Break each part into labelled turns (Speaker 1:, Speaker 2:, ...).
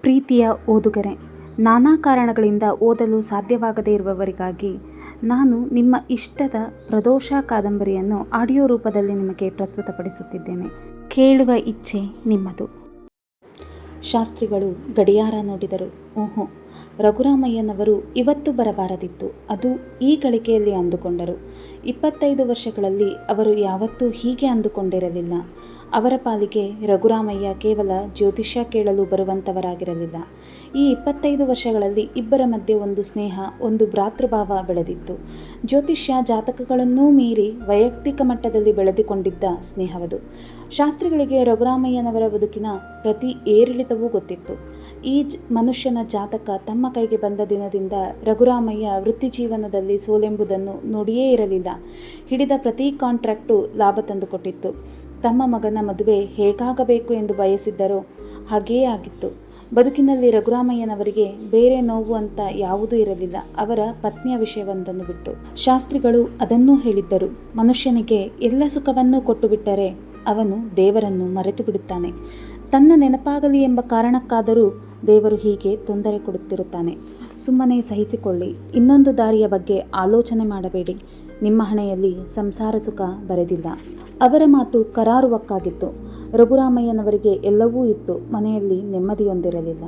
Speaker 1: ಪ್ರೀತಿಯ ಓದುಗರೆ, ನಾನಾ ಕಾರಣಗಳಿಂದ ಓದಲು ಸಾಧ್ಯವಾಗದೇ ಇರುವವರಿಗಾಗಿ ನಾನು ನಿಮ್ಮ ಇಷ್ಟದ ಪ್ರದೋಷ ಕಾದಂಬರಿಯನ್ನು ಆಡಿಯೋ ರೂಪದಲ್ಲಿ ನಿಮಗೆ ಪ್ರಸ್ತುತಪಡಿಸುತ್ತಿದ್ದೇನೆ. ಕೇಳುವ ಇಚ್ಛೆ ನಿಮ್ಮದು. ಶಾಸ್ತ್ರಿಗಳು ಗಡಿಯಾರ ನೋಡಿದರು. ಓಹೋ, ರಘುರಾಮಯ್ಯನವರು ಇವತ್ತು ಬರಬಾರದಿತ್ತು, ಅದು ಈ ಗಳಿಗೆಯಲ್ಲಿ ಅಂದುಕೊಂಡರು. 25 ವರ್ಷಗಳಲ್ಲಿ ಅವರು ಯಾವತ್ತೂ ಹೀಗೆ ಅಂದುಕೊಂಡಿರಲಿಲ್ಲ. ಅವರ ಪಾಲಿಗೆ ರಘುರಾಮಯ್ಯ ಕೇವಲ ಜ್ಯೋತಿಷ್ಯ ಕೇಳಲು ಬರುವಂಥವರಾಗಿರಲಿಲ್ಲ. ಈ 25 ವರ್ಷಗಳಲ್ಲಿ ಇಬ್ಬರ ಮಧ್ಯೆ ಒಂದು ಸ್ನೇಹ, ಒಂದು ಭ್ರಾತೃಭಾವ ಬೆಳೆದಿತ್ತು. ಜ್ಯೋತಿಷ್ಯ ಜಾತಕಗಳನ್ನೂ ಮೀರಿ ವೈಯಕ್ತಿಕ ಮಟ್ಟದಲ್ಲಿ ಬೆಳೆದುಕೊಂಡಿದ್ದ ಸ್ನೇಹವದು. ಶಾಸ್ತ್ರಿಗಳಿಗೆ ರಘುರಾಮಯ್ಯನವರ ಬದುಕಿನ ಪ್ರತಿ ಏರಿಳಿತವೂ ಗೊತ್ತಿತ್ತು. ಈ ಮನುಷ್ಯನ ಜಾತಕ ತಮ್ಮ ಕೈಗೆ ಬಂದ ದಿನದಿಂದ ರಘುರಾಮಯ್ಯ ವೃತ್ತಿ ಜೀವನದಲ್ಲಿ ಸೋಲೆಂಬುದನ್ನು ನೋಡಿಯೇ ಇರಲಿಲ್ಲ. ಹಿಡಿದ ಪ್ರತಿ ಕಾಂಟ್ರಾಕ್ಟು ಲಾಭ ತಂದುಕೊಟ್ಟಿತ್ತು. ತಮ್ಮ ಮಗನ ಮದುವೆ ಹೇಗಾಗಬೇಕು ಎಂದು ಬಯಸಿದ್ದರೋ ಹಾಗೆಯೇ ಆಗಿತ್ತು. ಬದುಕಿನಲ್ಲಿ ರಘುರಾಮಯ್ಯನವರಿಗೆ ಬೇರೆ ನೋವು ಅಂತ ಯಾವುದೂ ಇರಲಿಲ್ಲ, ಅವರ ಪತ್ನಿಯ ವಿಷಯವೊಂದನ್ನು ಬಿಟ್ಟು. ಶಾಸ್ತ್ರಿಗಳು ಅದನ್ನೂ ಹೇಳಿದ್ದರು. ಮನುಷ್ಯನಿಗೆ ಎಲ್ಲ ಸುಖವನ್ನೂ ಕೊಟ್ಟು ಬಿಟ್ಟರೆ ಅವನು ದೇವರನ್ನು ಮರೆತು ಬಿಡುತ್ತಾನೆ. ತನ್ನ ನೆನಪಾಗಲಿ ಎಂಬ ಕಾರಣಕ್ಕಾದರೂ ದೇವರು ಹೀಗೆ ತೊಂದರೆ ಕೊಡುತ್ತಿರುತ್ತಾನೆ. ಸುಮ್ಮನೆ ಸಹಿಸಿಕೊಳ್ಳಿ. ಇನ್ನೊಂದು ದಾರಿಯ ಬಗ್ಗೆ ಆಲೋಚನೆ ಮಾಡಬೇಡಿ. ನಿಮ್ಮ ಹಣೆಯಲ್ಲಿ ಸಂಸಾರ ಸುಖ ಬರೆದಿಲ್ಲ. ಅವರ ಮಾತು ಕರಾರುವಕ್ಕಾಗಿತ್ತು. ರಘುರಾಮಯ್ಯನವರಿಗೆ ಎಲ್ಲವೂ ಇತ್ತು, ಮನೆಯಲ್ಲಿ ನೆಮ್ಮದಿಯೊಂದಿರಲಿಲ್ಲ.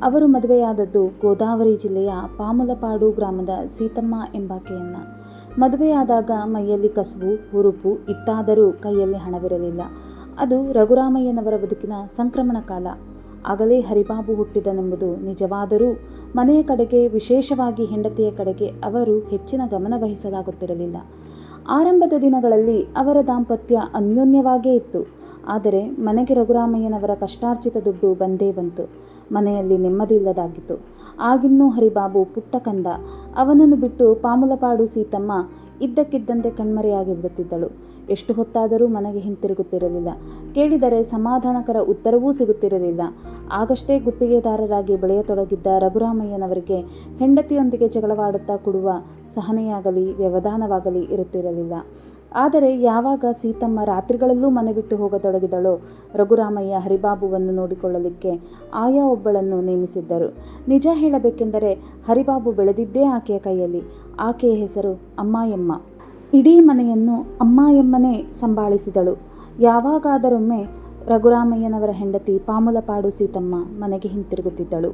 Speaker 1: ಅವರು ಮದುವೆಯಾದದ್ದು ಗೋದಾವರಿ ಜಿಲ್ಲೆಯ ಪಾಮುಲಪಾಡು ಗ್ರಾಮದ ಸೀತಮ್ಮ ಎಂಬಾಕೆಯನ್ನ. ಮದುವೆಯಾದಾಗ ಮೈಯಲ್ಲಿ ಕಸುವು, ಹುರುಪು ಇತ್ತಾದರೂ ಕೈಯಲ್ಲಿ ಹಣವಿರಲಿಲ್ಲ. ಅದು ರಘುರಾಮಯ್ಯನವರ ಬದುಕಿನ ಸಂಕ್ರಮಣ ಕಾಲ. ಆಗಲೇ ಹರಿಬಾಬು ಹುಟ್ಟಿದನೆಂಬುದು ನಿಜವಾದರೂ ಮನೆಯ ಕಡೆಗೆ, ವಿಶೇಷವಾಗಿ ಹೆಂಡತಿಯ ಕಡೆಗೆ ಅವರು ಹೆಚ್ಚಿನ ಗಮನ ವಹಿಸಲಾಗುತ್ತಿರಲಿಲ್ಲ. ಆರಂಭದ ದಿನಗಳಲ್ಲಿ ಅವರ ದಾಂಪತ್ಯ ಅನ್ಯೋನ್ಯವಾಗೇ ಇತ್ತು. ಆದರೆ ಮನೆಗೆ ರಘುರಾಮಯ್ಯನವರ ಕಷ್ಟಾರ್ಜಿತ ದುಡ್ಡು ಬಂದೇ ಬಂತು. ಮನೆಯಲ್ಲಿ ನೆಮ್ಮದಿ ಇಲ್ಲದಾಗಿತ್ತು. ಆಗಿನ್ನೂ ಹರಿಬಾಬು ಪುಟ್ಟ ಕಂದ. ಅವನನ್ನು ಬಿಟ್ಟು ಪಾಮುಲಪಾಡು ಸೀತಮ್ಮ ಇದ್ದಕ್ಕಿದ್ದಂತೆ ಕಣ್ಮರೆಯಾಗಿ ಬಿಡುತ್ತಿದ್ದಳು. ಎಷ್ಟು ಹೊತ್ತಾದರೂ ಮನೆಗೆ ಹಿಂತಿರುಗುತ್ತಿರಲಿಲ್ಲ. ಕೇಳಿದರೆ ಸಮಾಧಾನಕರ ಉತ್ತರವೂ ಸಿಗುತ್ತಿರಲಿಲ್ಲ. ಆಗಷ್ಟೇ ಗುತ್ತಿಗೆದಾರರಾಗಿ ಬೆಳೆಯತೊಡಗಿದ್ದ ರಘುರಾಮಯ್ಯನವರಿಗೆ ಹೆಂಡತಿಯೊಂದಿಗೆ ಜಗಳವಾಡುತ್ತಾ ಕೊಡುವ ಸಹನೆಯಾಗಲಿ ವ್ಯವಧಾನವಾಗಲಿ ಇರುತ್ತಿರಲಿಲ್ಲ. ಆದರೆ ಯಾವಾಗ ಸೀತಮ್ಮ ರಾತ್ರಿಗಳಲ್ಲೂ ಮನೆ ಬಿಟ್ಟು ಹೋಗತೊಡಗಿದಳೋ ರಘುರಾಮಯ್ಯ ಹರಿಬಾಬುವನ್ನು ನೋಡಿಕೊಳ್ಳಲಿಕ್ಕೆ ಆಯಾ ಒಬ್ಬಳನ್ನು ನೇಮಿಸಿದ್ದರು. ನಿಜ ಹೇಳಬೇಕೆಂದರೆ ಹರಿಬಾಬು ಬೆಳೆದಿದ್ದೇ ಆಕೆಯ ಕೈಯಲ್ಲಿ. ಆಕೆಯ ಹೆಸರು ಅಮ್ಮಾಯಮ್ಮ. ಇಡೀ ಮನೆಯನ್ನು ಅಮ್ಮಾಯಮ್ಮನೇ ಸಂಭಾಳಿಸಿದಳು. ಯಾವಾಗಾದರೊಮ್ಮೆ ರಘುರಾಮಯ್ಯನವರ ಹೆಂಡತಿ ಪಾಮುಲಪಾಡು ಸೀತಮ್ಮ ಮನೆಗೆ ಹಿಂತಿರುಗುತ್ತಿದ್ದಳು.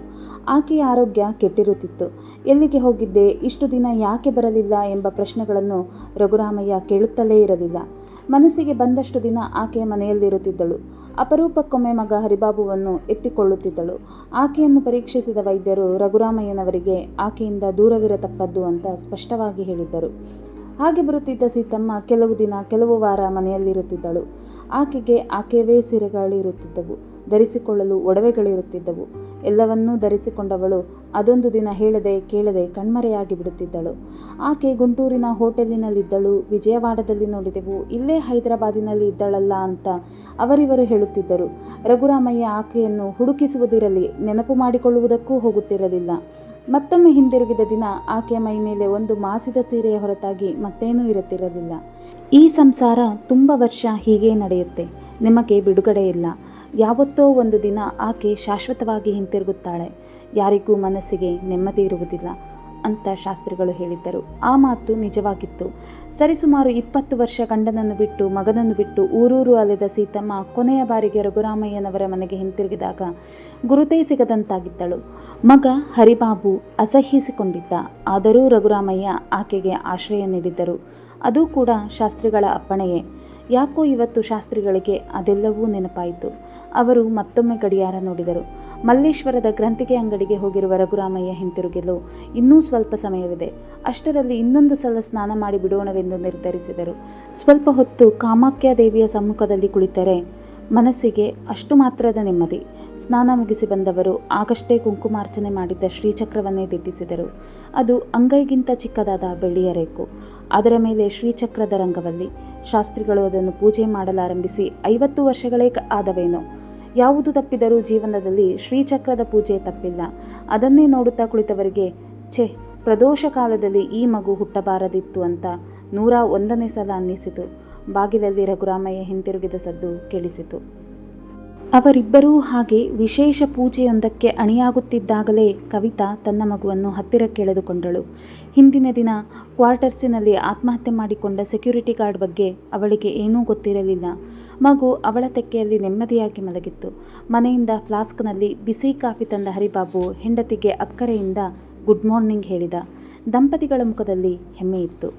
Speaker 1: ಆಕೆಯ ಆರೋಗ್ಯ ಕೆಟ್ಟಿರುತ್ತಿತ್ತು. ಎಲ್ಲಿಗೆ ಹೋಗಿದ್ದೆ, ಇಷ್ಟು ದಿನ ಯಾಕೆ ಬರಲಿಲ್ಲ ಎಂಬ ಪ್ರಶ್ನೆಗಳನ್ನು ರಘುರಾಮಯ್ಯ ಕೇಳುತ್ತಲೇ ಇರಲಿಲ್ಲ. ಮನಸ್ಸಿಗೆ ಬಂದಷ್ಟು ದಿನ ಆಕೆಯ ಮನೆಯಲ್ಲಿರುತ್ತಿದ್ದಳು. ಅಪರೂಪಕ್ಕೊಮ್ಮೆ ಮಗ ಹರಿಬಾಬುವನ್ನು ಎತ್ತಿಕೊಳ್ಳುತ್ತಿದ್ದಳು. ಆಕೆಯನ್ನು ಪರೀಕ್ಷಿಸಿದ ವೈದ್ಯರು ರಘುರಾಮಯ್ಯನವರಿಗೆ ಆಕೆಯಿಂದ ದೂರವಿರತಕ್ಕದ್ದು ಅಂತ ಸ್ಪಷ್ಟವಾಗಿ ಹೇಳಿದ್ದರು. ಹಾಗೆ ಬರುತ್ತಿದ್ದ ಸೀತಮ್ಮ ಕೆಲವು ದಿನ, ಕೆಲವು ವಾರ ಮನೆಯಲ್ಲಿರುತ್ತಿದ್ದಳು. ಆಕೆಗೆ ಆಕೆಯವೇ ಸೀರೆಗಳಿರುತ್ತಿದ್ದವು, ಧರಿಸಿಕೊಳ್ಳಲು ಒಡವೆಗಳಿರುತ್ತಿದ್ದವು. ಎಲ್ಲವನ್ನೂ ಧರಿಸಿಕೊಂಡವಳು ಅದೊಂದು ದಿನ ಹೇಳದೆ ಕೇಳದೆ ಕಣ್ಮರೆಯಾಗಿ ಬಿಡುತ್ತಿದ್ದಳು. ಆಕೆ ಗುಂಟೂರಿನ ಹೋಟೆಲಿನಲ್ಲಿದ್ದಳು, ವಿಜಯವಾಡದಲ್ಲಿ ನೋಡಿದೆವು, ಇಲ್ಲೇ ಹೈದರಾಬಾದಿನಲ್ಲಿ ಇದ್ದಳಲ್ಲ ಅಂತ ಅವರಿವರು ಹೇಳುತ್ತಿದ್ದರು. ರಘುರಾಮಯ್ಯ ಆಕೆಯನ್ನು ಹುಡುಕಿಸುವುದಿರಲಿ, ನೆನಪು ಮಾಡಿಕೊಳ್ಳುವುದಕ್ಕೂ ಹೋಗುತ್ತಿರಲಿಲ್ಲ. ಮತ್ತೊಮ್ಮೆ ಹಿಂದಿರುಗಿದ ದಿನ ಆಕೆಯ ಮೈ ಮೇಲೆ ಒಂದು ಮಾಸಿದ ಸೀರೆಯ ಹೊರತಾಗಿ ಮತ್ತೇನೂ ಇರುತ್ತಿರಲಿಲ್ಲ. ಈ ಸಂಸಾರ ತುಂಬ ವರ್ಷ ಹೀಗೇ ನಡೆಯುತ್ತೆ, ನಿಮಗೆ ಬಿಡುಗಡೆ ಇಲ್ಲ. ಯಾವತ್ತೋ ಒಂದು ದಿನ ಆಕೆ ಶಾಶ್ವತವಾಗಿ ಹಿಂತಿರುಗುತ್ತಾಳೆ. ಯಾರಿಗೂ ಮನಸ್ಸಿಗೆ ನೆಮ್ಮದಿ ಇರುವುದಿಲ್ಲ ಅಂತ ಶಾಸ್ತ್ರಿಗಳು ಹೇಳಿದ್ದರು. ಆ ಮಾತು ನಿಜವಾಗಿತ್ತು. ಸರಿಸುಮಾರು 20 ವರ್ಷ ಗಂಡನನ್ನು ಬಿಟ್ಟು, ಮಗನನ್ನು ಬಿಟ್ಟು ಊರೂರು ಅಲೆದ ಸೀತಮ್ಮ ಕೊನೆಯ ಬಾರಿಗೆ ರಘುರಾಮಯ್ಯನವರ ಮನೆಗೆ ಹಿಂತಿರುಗಿದಾಗ ಗುರುತೇ ಸಿಗದಂತಾಗಿದ್ದಳು. ಮಗ ಹರಿಬಾಬು ಅಸಹ್ಯಿಸಿಕೊಂಡಿದ್ದ. ಆದರೂ ರಘುರಾಮಯ್ಯ ಆಕೆಗೆ ಆಶ್ರಯ ನೀಡಿದ್ದರು. ಅದೂ ಕೂಡ ಶಾಸ್ತ್ರಿಗಳ ಅಪ್ಪಣೆಯೇ. ಯಾಕೋ ಇವತ್ತು ಶಾಸ್ತ್ರಿಗಳಿಗೆ ಅದೆಲ್ಲವೂ ನೆನಪಾಯಿತು. ಅವರು ಮತ್ತೊಮ್ಮೆ ಗಡಿಯಾರ ನೋಡಿದರು. ಮಲ್ಲೇಶ್ವರದ ಗ್ರಂಥಿಗೆ ಅಂಗಡಿಗೆ ಹೋಗಿರುವ ರಘುರಾಮಯ್ಯ ಹಿಂತಿರುಗಲು ಇನ್ನೂ ಸ್ವಲ್ಪ ಸಮಯವಿದೆ. ಅಷ್ಟರಲ್ಲಿ ಇನ್ನೊಂದು ಸಲ ಸ್ನಾನ ಮಾಡಿ ಬಿಡೋಣವೆಂದು ನಿರ್ಧರಿಸಿದರು. ಸ್ವಲ್ಪ ಹೊತ್ತು ಕಾಮಾಖ್ಯಾದೇವಿಯ ಸಮ್ಮುಖದಲ್ಲಿ ಕುಳಿತರೆ ಮನಸ್ಸಿಗೆ ಅಷ್ಟು ಮಾತ್ರದ ನೆಮ್ಮದಿ. ಸ್ನಾನ ಮುಗಿಸಿ ಬಂದವರು ಆಗಷ್ಟೇ ಕುಂಕುಮಾರ್ಚನೆ ಮಾಡಿದ್ದ ಶ್ರೀಚಕ್ರವನ್ನೇ ದಿಟ್ಟಿಸಿದರು. ಅದು ಅಂಗೈಗಿಂತ ಚಿಕ್ಕದಾದ ಬೆಳ್ಳಿಯ ರೇಕು. ಅದರ ಮೇಲೆ ಶ್ರೀಚಕ್ರದ ರಂಗವಲ್ಲಿ. ಶಾಸ್ತ್ರಿಗಳು ಅದನ್ನು ಪೂಜೆ ಮಾಡಲಾರಂಭಿಸಿ 50 ವರ್ಷಗಳೇ ಆದವೇನೋ. ಯಾವುದು ತಪ್ಪಿದರೂ ಜೀವನದಲ್ಲಿ ಶ್ರೀಚಕ್ರದ ಪೂಜೆ ತಪ್ಪಿಲ್ಲ. ಅದನ್ನೇ ನೋಡುತ್ತಾ ಕುಳಿತವರಿಗೆ ಛೆ, ಪ್ರದೋಷ ಕಾಲದಲ್ಲಿ ಈ ಮಗು ಹುಟ್ಟಬಾರದಿತ್ತು ಅಂತ 101ನೇ ಸಲ ಅನ್ನಿಸಿತು. ಬಾಗಿಲಲ್ಲಿ ರಘುರಾಮಯ್ಯ ಹಿಂತಿರುಗಿದ ಸದ್ದು ಕೇಳಿಸಿತು. ಅವರಿಬ್ಬರೂ ಹಾಗೆ ವಿಶೇಷ ಪೂಜೆಯೊಂದಕ್ಕೆ ಅಣಿಯಾಗುತ್ತಿದ್ದಾಗಲೇ ಕವಿತಾ ತನ್ನ ಮಗುವನ್ನು ಹತ್ತಿರಕ್ಕೆ ಎಳೆದುಕೊಂಡಳು. ಹಿಂದಿನ ದಿನ ಕ್ವಾರ್ಟರ್ಸಿನಲ್ಲಿ ಆತ್ಮಹತ್ಯೆ ಮಾಡಿಕೊಂಡ ಸೆಕ್ಯೂರಿಟಿ ಗಾರ್ಡ್ ಬಗ್ಗೆ ಅವಳಿಗೆ ಏನೂ ಗೊತ್ತಿರಲಿಲ್ಲ. ಮಗು ಅವಳ ತೆಕ್ಕೆಯಲ್ಲಿ ನೆಮ್ಮದಿಯಾಗಿ ಮಲಗಿತ್ತು. ಮನೆಯಿಂದ ಫ್ಲಾಸ್ಕ್ನಲ್ಲಿ ಬಿಸಿ ಕಾಫಿ ತಂದ ಹರಿಬಾಬು ಹೆಂಡತಿಗೆ ಅಕ್ಕರೆಯಿಂದ ಗುಡ್ ಮಾರ್ನಿಂಗ್ ಹೇಳಿದ. ದಂಪತಿಗಳ ಮುಖದಲ್ಲಿ ಹೆಮ್ಮೆಯಿತ್ತು.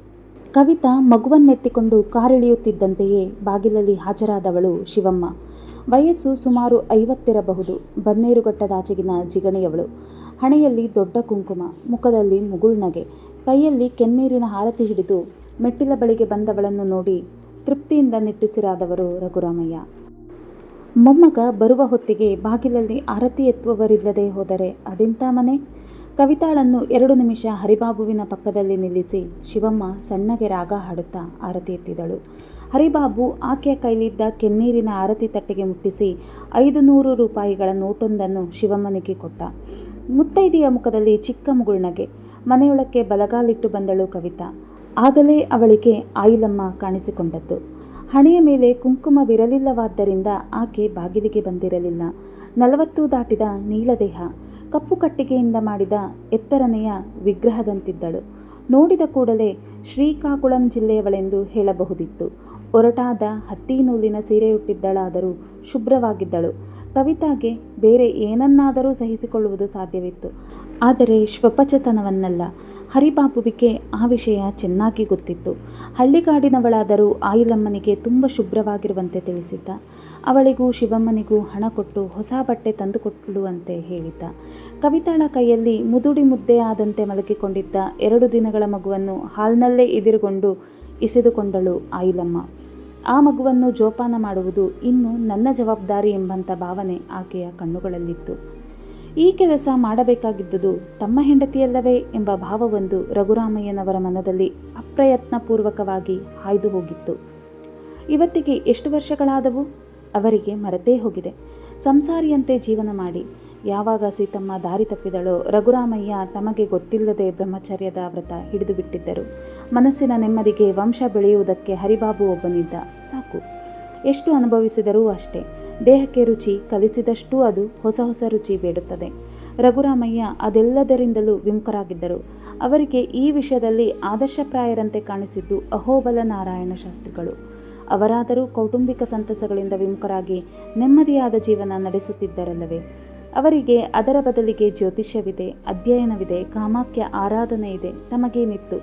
Speaker 1: ಕವಿತಾ ಮಗುವನ್ನೆತ್ತಿಕೊಂಡು ಕಾರಿಳಿಯುತ್ತಿದ್ದಂತೆಯೇ ಬಾಗಿಲಲ್ಲಿ ಹಾಜರಾದವಳು ಶಿವಮ್ಮ. ವಯಸ್ಸು ಸುಮಾರು 50 ಬನ್ನೇರುಘಟ್ಟದಾಚೆಗಿನ ಜಿಗಣೆಯವಳು. ಹಣೆಯಲ್ಲಿ ದೊಡ್ಡ ಕುಂಕುಮ, ಮುಖದಲ್ಲಿ ಮುಗುಳ್ನಗೆ, ಕೈಯಲ್ಲಿ ಕೆನ್ನೀರಿನ ಹಾರತಿ ಹಿಡಿದು ಮೆಟ್ಟಿಲ ಬಳಿಗೆ ಬಂದವಳನ್ನು ನೋಡಿ ತೃಪ್ತಿಯಿಂದ ನಿಟ್ಟುಸಿರಾದವರು ರಘುರಾಮಯ್ಯ. ಮೊಮ್ಮಗ ಬರುವ ಹೊತ್ತಿಗೆ ಬಾಗಿಲಲ್ಲಿ ಆರತಿ ಎತ್ತುವವರಿಲ್ಲದೆ ಹೋದರೆ ಅದೆಂಥ ಮನೆ? ಕವಿತಾಳನ್ನು 2 ನಿಮಿಷ ಹರಿಬಾಬುವಿನ ಪಕ್ಕದಲ್ಲಿ ನಿಲ್ಲಿಸಿ ಶಿವಮ್ಮ ಸಣ್ಣಗೆ ರಾಗ ಹಾಡುತ್ತಾ ಆರತಿ ಎತ್ತಿದಳು. ಹರಿಬಾಬು ಆಕೆಯ ಕೈಲಿದ್ದ ಕೆನ್ನೀರಿನ ಆರತಿ ತಟ್ಟೆಗೆ ಮುಟ್ಟಿಸಿ 500 ರೂಪಾಯಿಗಳ ನೋಟೊಂದನ್ನು ಶಿವಮ್ಮನಿಗೆ ಕೊಟ್ಟ. ಮುತ್ತೈದೆಯ ಮುಖದಲ್ಲಿ ಚಿಕ್ಕ ಮುಗುಳ್ನಗೆ. ಮನೆಯೊಳಕ್ಕೆ ಬಲಗಾಲಿಟ್ಟು ಬಂದಳು ಕವಿತಾ. ಆಗಲೇ ಅವಳಿಗೆ ಆಯಿಲಮ್ಮ ಕಾಣಿಸಿಕೊಂಡದ್ದು. ಹಣೆಯ ಮೇಲೆ ಕುಂಕುಮವಿರಲಿಲ್ಲವಾದ್ದರಿಂದ ಆಕೆ ಬಾಗಿಲಿಗೆ ಬಂದಿರಲಿಲ್ಲ. 40 ದಾಟಿದ ನೀಳದೇಹ, ಕಪ್ಪು ಕಟ್ಟಿಗೆಯಿಂದ ಮಾಡಿದ ಎತ್ತರನೆಯ ವಿಗ್ರಹದಂತಿದ್ದಳು. ನೋಡಿದ ಕೂಡಲೇ ಶ್ರೀಕಾಕುಳಂ ಜಿಲ್ಲೆಯವಳೆಂದು ಹೇಳಬಹುದಿತ್ತು. ಒರಟಾದ ಹತ್ತಿ ನೂಲಿನ ಸೀರೆಯುಟ್ಟಿದ್ದಳಾದರೂ ಶುಭ್ರವಾಗಿದ್ದಳು. ಕವಿತಾಗೆ ಬೇರೆ ಏನನ್ನಾದರೂ ಸಹಿಸಿಕೊಳ್ಳುವುದು ಸಾಧ್ಯವಿತ್ತು, ಆದರೆ ಶ್ವಪಚತನವನ್ನಲ್ಲ. ಹರಿಬಾಬುವಿಗೆ ಆ ವಿಷಯ ಚೆನ್ನಾಗಿ ಗೊತ್ತಿತ್ತು. ಹಳ್ಳಿಗಾಡಿನವಳಾದರೂ ಆಯಿಲಮ್ಮನಿಗೆ ತುಂಬ ಶುಭ್ರವಾಗಿರುವಂತೆ ತಿಳಿಸಿದ್ದ. ಅವಳಿಗೂ ಶಿವಮ್ಮನಿಗೂ ಹಣ ಕೊಟ್ಟು ಹೊಸ ಬಟ್ಟೆ ತಂದುಕೊಡುವಂತೆ ಹೇಳಿದ್ದ. ಕವಿತಾಳ ಕೈಯಲ್ಲಿ ಮುದುಡಿ ಮುದ್ದೆಯಾದಂತೆ ಮಲಗಿಕೊಂಡಿದ್ದ 2 ದಿನಗಳ ಮಗುವನ್ನು ಹಾಲ್ನಲ್ಲೇ ಇದಿರುಗೊಂಡು ಇಸಿದುಕೊಂಡಳು ಆಯಿಲಮ್ಮ. ಆ ಮಗುವನ್ನು ಜೋಪಾನ ಮಾಡುವುದು ಇನ್ನು ನನ್ನ ಜವಾಬ್ದಾರಿ ಎಂಬಂಥ ಭಾವನೆ ಆಕೆಯ ಕಣ್ಣುಗಳಲ್ಲಿತ್ತು. ಈ ಕೆಲಸ ಮಾಡಬೇಕಾಗಿದ್ದುದು ತಮ್ಮ ಹೆಂಡತಿಯಲ್ಲವೇ ಎಂಬ ಭಾವವೊಂದು ರಘುರಾಮಯ್ಯನವರ ಮನದಲ್ಲಿ ಅಪ್ರಯತ್ನಪೂರ್ವಕವಾಗಿ ಹಾಯ್ದು ಹೋಗಿತ್ತು. ಇವತ್ತಿಗೆ ಎಷ್ಟು ವರ್ಷಗಳಾದವು? ಅವರಿಗೆ ಮರೆತೇ ಹೋಗಿದೆ. ಸಂಸಾರಿಯಂತೆ ಜೀವನ ಮಾಡಿ ಯಾವಾಗ ಸೀತಮ್ಮ ದಾರಿ ತಪ್ಪಿದಳೋ ರಘುರಾಮಯ್ಯ ತಮಗೆ ಗೊತ್ತಿಲ್ಲದೆ ಬ್ರಹ್ಮಚರ್ಯದ ವ್ರತ ಹಿಡಿದು ಬಿಟ್ಟಿದ್ದರು. ಮನಸ್ಸಿನ ನೆಮ್ಮದಿಗೆ ವಂಶ ಬೆಳೆಯುವುದಕ್ಕೆ ಹರಿಬಾಬು ಒಬ್ಬನಿದ್ದ, ಸಾಕು. ಎಷ್ಟು ಅನುಭವಿಸಿದರೂ ಅಷ್ಟೇ. ದೇಹಕ್ಕೆ ರುಚಿ ಕಲಿಸಿದಷ್ಟೂ ಅದು ಹೊಸ ಹೊಸ ರುಚಿ ಬೇಡುತ್ತದೆ. ರಘುರಾಮಯ್ಯ ಅದೆಲ್ಲದರಿಂದಲೂ ವಿಮುಖರಾಗಿದ್ದರು. ಅವರಿಗೆ ಈ ವಿಷಯದಲ್ಲಿ ಆದರ್ಶಪ್ರಾಯರಂತೆ ಕಾಣಿಸಿದ್ದು ಅಹೋಬಲ ನಾರಾಯಣ ಶಾಸ್ತ್ರಿಗಳು. ಅವರಾದರೂ ಕೌಟುಂಬಿಕ ಸಂತಸಗಳಿಂದ ವಿಮುಖರಾಗಿ ನೆಮ್ಮದಿಯಾದ ಜೀವನ ನಡೆಸುತ್ತಿದ್ದರಲ್ಲವೇ? ಅವರಿಗೆ ಅದರ ಬದಲಿಗೆ ಜ್ಯೋತಿಷ್ಯವಿದೆ, ಅಧ್ಯಯನವಿದೆ, ಕಾಮಾಖ್ಯ ಆರಾಧನೆ ಇದೆ. ತಮಗೇನಿತ್ತು?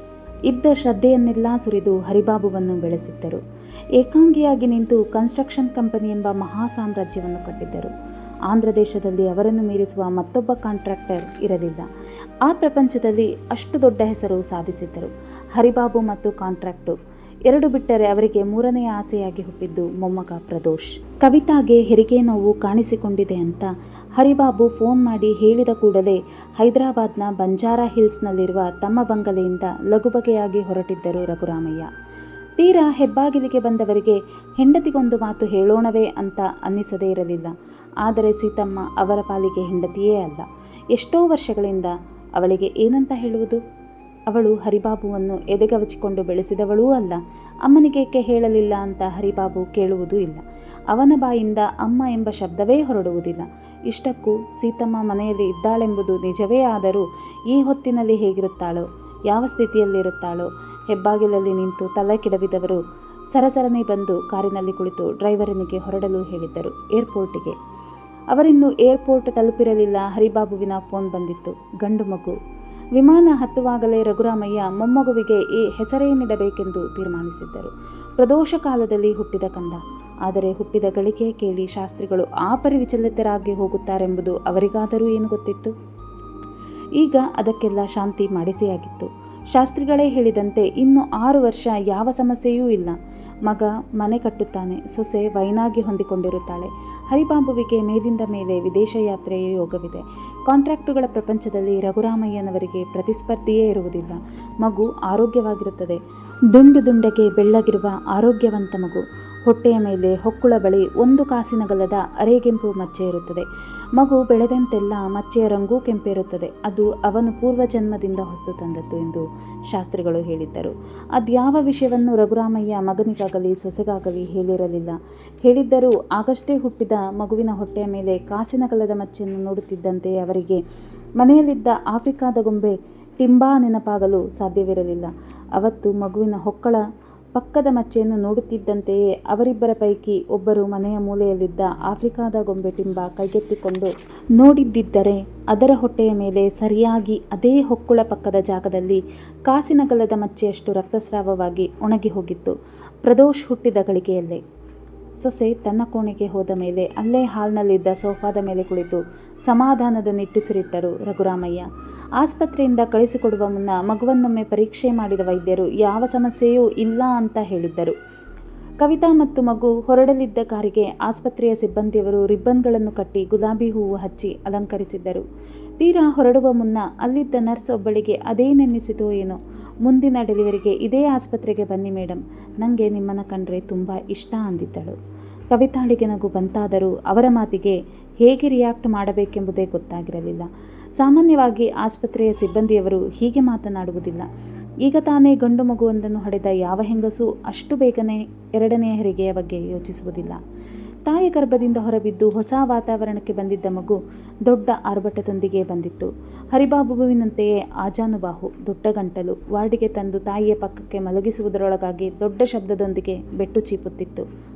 Speaker 1: ಇದ್ದ ಶ್ರದ್ಧೆಯನ್ನೆಲ್ಲ ಸುರಿದು ಹರಿಬಾಬುವನ್ನು ಬೆಳೆಸಿದ್ದರು. ಏಕಾಂಗಿಯಾಗಿ ನಿಂತು ಕನ್ಸ್ಟ್ರಕ್ಷನ್ ಕಂಪನಿ ಎಂಬ ಮಹಾ ಸಾಮ್ರಾಜ್ಯವನ್ನು ಕಟ್ಟಿದ್ದರು. ಆಂಧ್ರ ದೇಶದಲ್ಲಿ ಅವರನ್ನು ಮೀರಿಸುವ ಮತ್ತೊಬ್ಬ ಕಾಂಟ್ರಾಕ್ಟರ್ ಇರಲಿಲ್ಲ. ಆ ಪ್ರಪಂಚದಲ್ಲಿ ಅಷ್ಟು ದೊಡ್ಡ ಹೆಸರು ಸಾಧಿಸಿದ್ದರು. ಹರಿಬಾಬು ಮತ್ತು ಕಾಂಟ್ರಾಕ್ಟು ಎರಡು ಬಿಟ್ಟರೆ ಅವರಿಗೆ 3ನೇ ಆಸೆಯಾಗಿ ಹುಟ್ಟಿದ್ದು ಮೊಮ್ಮಗ ಪ್ರದೋಷ್. ಕವಿತಾಗೆ ಹೆರಿಗೆ ನೋವು ಕಾಣಿಸಿಕೊಂಡಿದೆ ಅಂತ ಹರಿಬಾಬು ಫೋನ್ ಮಾಡಿ ಹೇಳಿದ ಕೂಡಲೇ ಹೈದರಾಬಾದ್ನ ಬಂಜಾರಾ ಹಿಲ್ಸ್ನಲ್ಲಿರುವ ತಮ್ಮ ಬಂಗಲೆಯಿಂದ ಲಗುಬಗೆಯಾಗಿ ಹೊರಟಿದ್ದರು ರಘುರಾಮಯ್ಯ. ತೀರಾ ಹೆಬ್ಬಾಗಿಲಿಗೆ ಬಂದವರಿಗೆ ಹೆಂಡತಿಗೊಂದು ಮಾತು ಹೇಳೋಣವೇ ಅಂತ ಅನ್ನಿಸದೇ ಇರಲಿಲ್ಲ. ಆದರೆ ಸೀತಮ್ಮ ಅವರ ಪಾಲಿಗೆ ಹೆಂಡತಿಯೇ ಅಲ್ಲ. ಎಷ್ಟೋ ವರ್ಷಗಳಿಂದ ಅವಳಿಗೆ ಏನಂತ ಹೇಳುವುದು? ಅವಳು ಹರಿಬಾಬುವನ್ನು ಎದೆಗವಚಿಕೊಂಡು ಬೆಳೆಸಿದವಳೂ ಅಲ್ಲ. ಅಮ್ಮನಿಗೇಕೆ ಹೇಳಲಿಲ್ಲ ಅಂತ ಹರಿಬಾಬು ಕೇಳುವುದೂ ಇಲ್ಲ. ಅವನ ಬಾಯಿಂದ ಅಮ್ಮ ಎಂಬ ಶಬ್ದವೇ ಹೊರಡುವುದಿಲ್ಲ. ಇಷ್ಟಕ್ಕೂ ಸೀತಮ್ಮ ಮನೆಯಲ್ಲಿ ಇದ್ದಾಳೆಂಬುದು ನಿಜವೇ ಆದರೂ ಈ ಹೊತ್ತಿನಲ್ಲಿ ಹೇಗಿರುತ್ತಾಳೋ, ಯಾವ ಸ್ಥಿತಿಯಲ್ಲಿರುತ್ತಾಳೋ? ಹೆಬ್ಬಾಗಿಲಲ್ಲಿ ನಿಂತು ತಲೆ ಕೆಡವಿದವರು ಸರಸರನೆ ಬಂದು ಕಾರಿನಲ್ಲಿ ಕುಳಿತು ಡ್ರೈವರನಿಗೆ ಹೊರಡಲು ಹೇಳಿದ್ದರು ಏರ್ಪೋರ್ಟಿಗೆ. ಅವರಿನ್ನೂ ಏರ್ಪೋರ್ಟ್ ತಲುಪಿರಲಿಲ್ಲ. ಹರಿಬಾಬುವಿನ ಫೋನ್ ಬಂದಿತ್ತು. ಗಂಡು ಮಗು. ವಿಮಾನ ಹತ್ತುವಾಗಲೇ ರಘುರಾಮಯ್ಯ ಮೊಮ್ಮಗುವಿಗೆ ಈ ಹೆಸರೇನಿಡಬೇಕೆಂದು ತೀರ್ಮಾನಿಸಿದ್ದರು. ಪ್ರದೋಷ ಕಾಲದಲ್ಲಿ ಹುಟ್ಟಿದ ಕಂದ. ಆದರೆ ಹುಟ್ಟಿದ ಗಳಿಗೆ ಕೇಳಿ ಶಾಸ್ತ್ರಿಗಳು ಆ ಪರಿ ವಿಚಲಿತರಾಗಿ ಹೋಗುತ್ತಾರೆಂಬುದು ಅವರಿಗಾದರೂ ಏನು ಗೊತ್ತಿತ್ತು? ಈಗ ಅದಕ್ಕೆಲ್ಲ ಶಾಂತಿ ಮಾಡಿಸಿಯಾಗಿತ್ತು. ಶಾಸ್ತ್ರಿಗಳೇ ಹೇಳಿದಂತೆ ಇನ್ನು 6 ವರ್ಷ ಯಾವ ಸಮಸ್ಯೆಯೂ ಇಲ್ಲ. ಮಗ ಮನೆ ಕಟ್ಟುತ್ತಾನೆ, ಸೊಸೆ ವೈನಾಗಿ ಹೊಂದಿಕೊಂಡಿರುತ್ತಾಳೆ. ಹರಿಬಾಬುವಿಗೆ ಮೇಲಿಂದ ಮೇಲೆ ವಿದೇಶ ಯಾತ್ರೆಯ ಯೋಗವಿದೆ. ಕಾಂಟ್ರಾಕ್ಟುಗಳ ಪ್ರಪಂಚದಲ್ಲಿ ರಘುರಾಮಯ್ಯನವರಿಗೆ ಪ್ರತಿಸ್ಪರ್ಧಿಯೇ ಇರುವುದಿಲ್ಲ. ಮಗು ಆರೋಗ್ಯವಾಗಿರುತ್ತದೆ. ದುಂಡು ದುಂಡಗೆ ಬೆಳ್ಳಗಿರುವ ಆರೋಗ್ಯವಂತ ಮಗು. ಹೊಟ್ಟೆಯ ಮೇಲೆ ಹೊಕ್ಕುಳ ಬಳಿ 1 ಕಾಸಿನಗಲದ ಅರೆಗೆಂಪು ಮಚ್ಚೆ ಇರುತ್ತದೆ. ಮಗು ಬೆಳೆದಂತೆಲ್ಲ ಮಚ್ಚೆಯ ರಂಗೂ ಕೆಂಪೇರುತ್ತದೆ. ಅದು ಅವನು ಪೂರ್ವಜನ್ಮದಿಂದ ಹೊತ್ತು ತಂದದ್ದು ಎಂದು ಶಾಸ್ತ್ರಿಗಳು ಹೇಳಿದ್ದರು. ಅದ್ಯಾವ ವಿಷಯವನ್ನು ರಘುರಾಮಯ್ಯ ಮಗನಿಗಾಗಲಿ ಸೊಸೆಗಾಗಲಿ ಹೇಳಿರಲಿಲ್ಲ. ಹೇಳಿದ್ದರೂ ಆಗಷ್ಟೇ ಹುಟ್ಟಿದ ಮಗುವಿನ ಹೊಟ್ಟೆಯ ಮೇಲೆ ಕಾಸಿನಗಲದ ಮಚ್ಚೆಯನ್ನು ನೋಡುತ್ತಿದ್ದಂತೆ ಅವರಿಗೆ ಮನೆಯಲ್ಲಿದ್ದ ಆಫ್ರಿಕಾದ ಗೊಂಬೆ ಟಿಂಬಾ ನೆನಪಾಗಲು ಸಾಧ್ಯವಿರಲಿಲ್ಲ. ಅವತ್ತು ಮಗುವಿನ ಹೊಕ್ಕಳ ಪಕ್ಕದ ಮಚ್ಚೆಯನ್ನು ನೋಡುತ್ತಿದ್ದಂತೆಯೇ ಅವರಿಬ್ಬರ ಪೈಕಿ ಒಬ್ಬರು ಮನೆಯ ಮೂಲೆಯಲ್ಲಿದ್ದ ಆಫ್ರಿಕಾದ ಗೊಂಬೆ ಟಿಂಬಾ ಕೈಗೆತ್ತಿಕೊಂಡು ನೋಡಿದ್ದಿದ್ದರೆ ಅದರ ಹೊಟ್ಟೆಯ ಮೇಲೆ ಸರಿಯಾಗಿ ಅದೇ ಹೊಕ್ಕುಳ ಪಕ್ಕದ ಜಾಗದಲ್ಲಿ ಕಾಸಿನಗಲದ ಮಚ್ಚೆಯಷ್ಟು ರಕ್ತಸ್ರಾವವಾಗಿ ಒಣಗಿ ಹೋಗಿತ್ತು. ಪ್ರದೋಷ್ ಹುಟ್ಟಿದ ಗಳಿಗೆಯಲ್ಲೇ. ಸೊಸೆ ತನ್ನ ಕೋಣೆಗೆ ಹೋದ ಮೇಲೆ ಅಲ್ಲೇ ಹಾಲ್ನಲ್ಲಿದ್ದ ಸೋಫಾದ ಮೇಲೆ ಕುಳಿತು ಸಮಾಧಾನದ ನಿಟ್ಟುಸಿರಿಟ್ಟರು ರಘುರಾಮಯ್ಯ. ಆಸ್ಪತ್ರೆಯಿಂದ ಕಳಿಸಿಕೊಡುವ ಮುನ್ನ ಮಗುವನ್ನೊಮ್ಮೆ ಪರೀಕ್ಷೆ ಮಾಡಿದ ವೈದ್ಯರು ಯಾವ ಸಮಸ್ಯೆಯೂ ಇಲ್ಲ ಅಂತ ಹೇಳಿದ್ದರು. ಕವಿತಾ ಮತ್ತು ಮಗು ಹೊರಡಲಿದ್ದ ಕಾರಿಗೆ ಆಸ್ಪತ್ರೆಯ ಸಿಬ್ಬಂದಿಯವರು ರಿಬ್ಬನ್ಗಳನ್ನು ಕಟ್ಟಿ ಗುಲಾಬಿ ಹೂವು ಹಚ್ಚಿ ಅಲಂಕರಿಸಿದ್ದರು. ತೀರಾ ಹೊರಡುವ ಮುನ್ನ ಅಲ್ಲಿದ್ದ ನರ್ಸ್ ಒಬ್ಬಳಿಗೆ ಅದೇನೆನ್ನಿಸಿತೋ ಏನೋ, ಮುಂದಿನ ಡೆಲಿವರಿಗೆ ಇದೇ ಆಸ್ಪತ್ರೆಗೆ ಬನ್ನಿ ಮೇಡಮ್, ನನಗೆ ನಿಮ್ಮನ್ನು ಕಂಡ್ರೆ ತುಂಬ ಇಷ್ಟ ಅಂದಿದ್ದಳು. ಕವಿತಾಳಿಗೆ ನಗು ಬಂತಾದರೂ ಅವರ ಮಾತಿಗೆ ಹೇಗೆ ರಿಯಾಕ್ಟ್ ಮಾಡಬೇಕೆಂಬುದೇ ಗೊತ್ತಾಗಿರಲಿಲ್ಲ. ಸಾಮಾನ್ಯವಾಗಿ ಆಸ್ಪತ್ರೆಯ ಸಿಬ್ಬಂದಿಯವರು ಹೀಗೆ ಮಾತನಾಡುವುದಿಲ್ಲ. ಈಗ ತಾನೇ ಗಂಡು ಮಗುವೊಂದನ್ನು ಹಡೆದ ಯಾವ ಹೆಂಗಸೂ ಅಷ್ಟು ಬೇಗನೆ 2ನೇ ಹೆರಿಗೆಯ ಬಗ್ಗೆ ಯೋಚಿಸುವುದಿಲ್ಲ. ತಾಯಿ ಗರ್ಭದಿಂದ ಹೊರಬಿದ್ದು ಹೊಸ ವಾತಾವರಣಕ್ಕೆ ಬಂದಿದ್ದ ಮಗು ದೊಡ್ಡ ಆರ್ಭಟದೊಂದಿಗೆ ಬಂದಿತ್ತು. ಹರಿಬಾಬುವಿನಂತೆಯೇ ಆಜಾನುಬಾಹು, ದೊಡ್ಡ ಗಂಟಲು. ವಾರ್ಡಿಗೆ ತಂದು ತಾಯಿಯ ಪಕ್ಕಕ್ಕೆ ಮಲಗಿಸುವುದರೊಳಗಾಗಿ ದೊಡ್ಡ ಶಬ್ದದೊಂದಿಗೆ ಬೆಟ್ಟು ಚೀಪುತ್ತಿತ್ತು.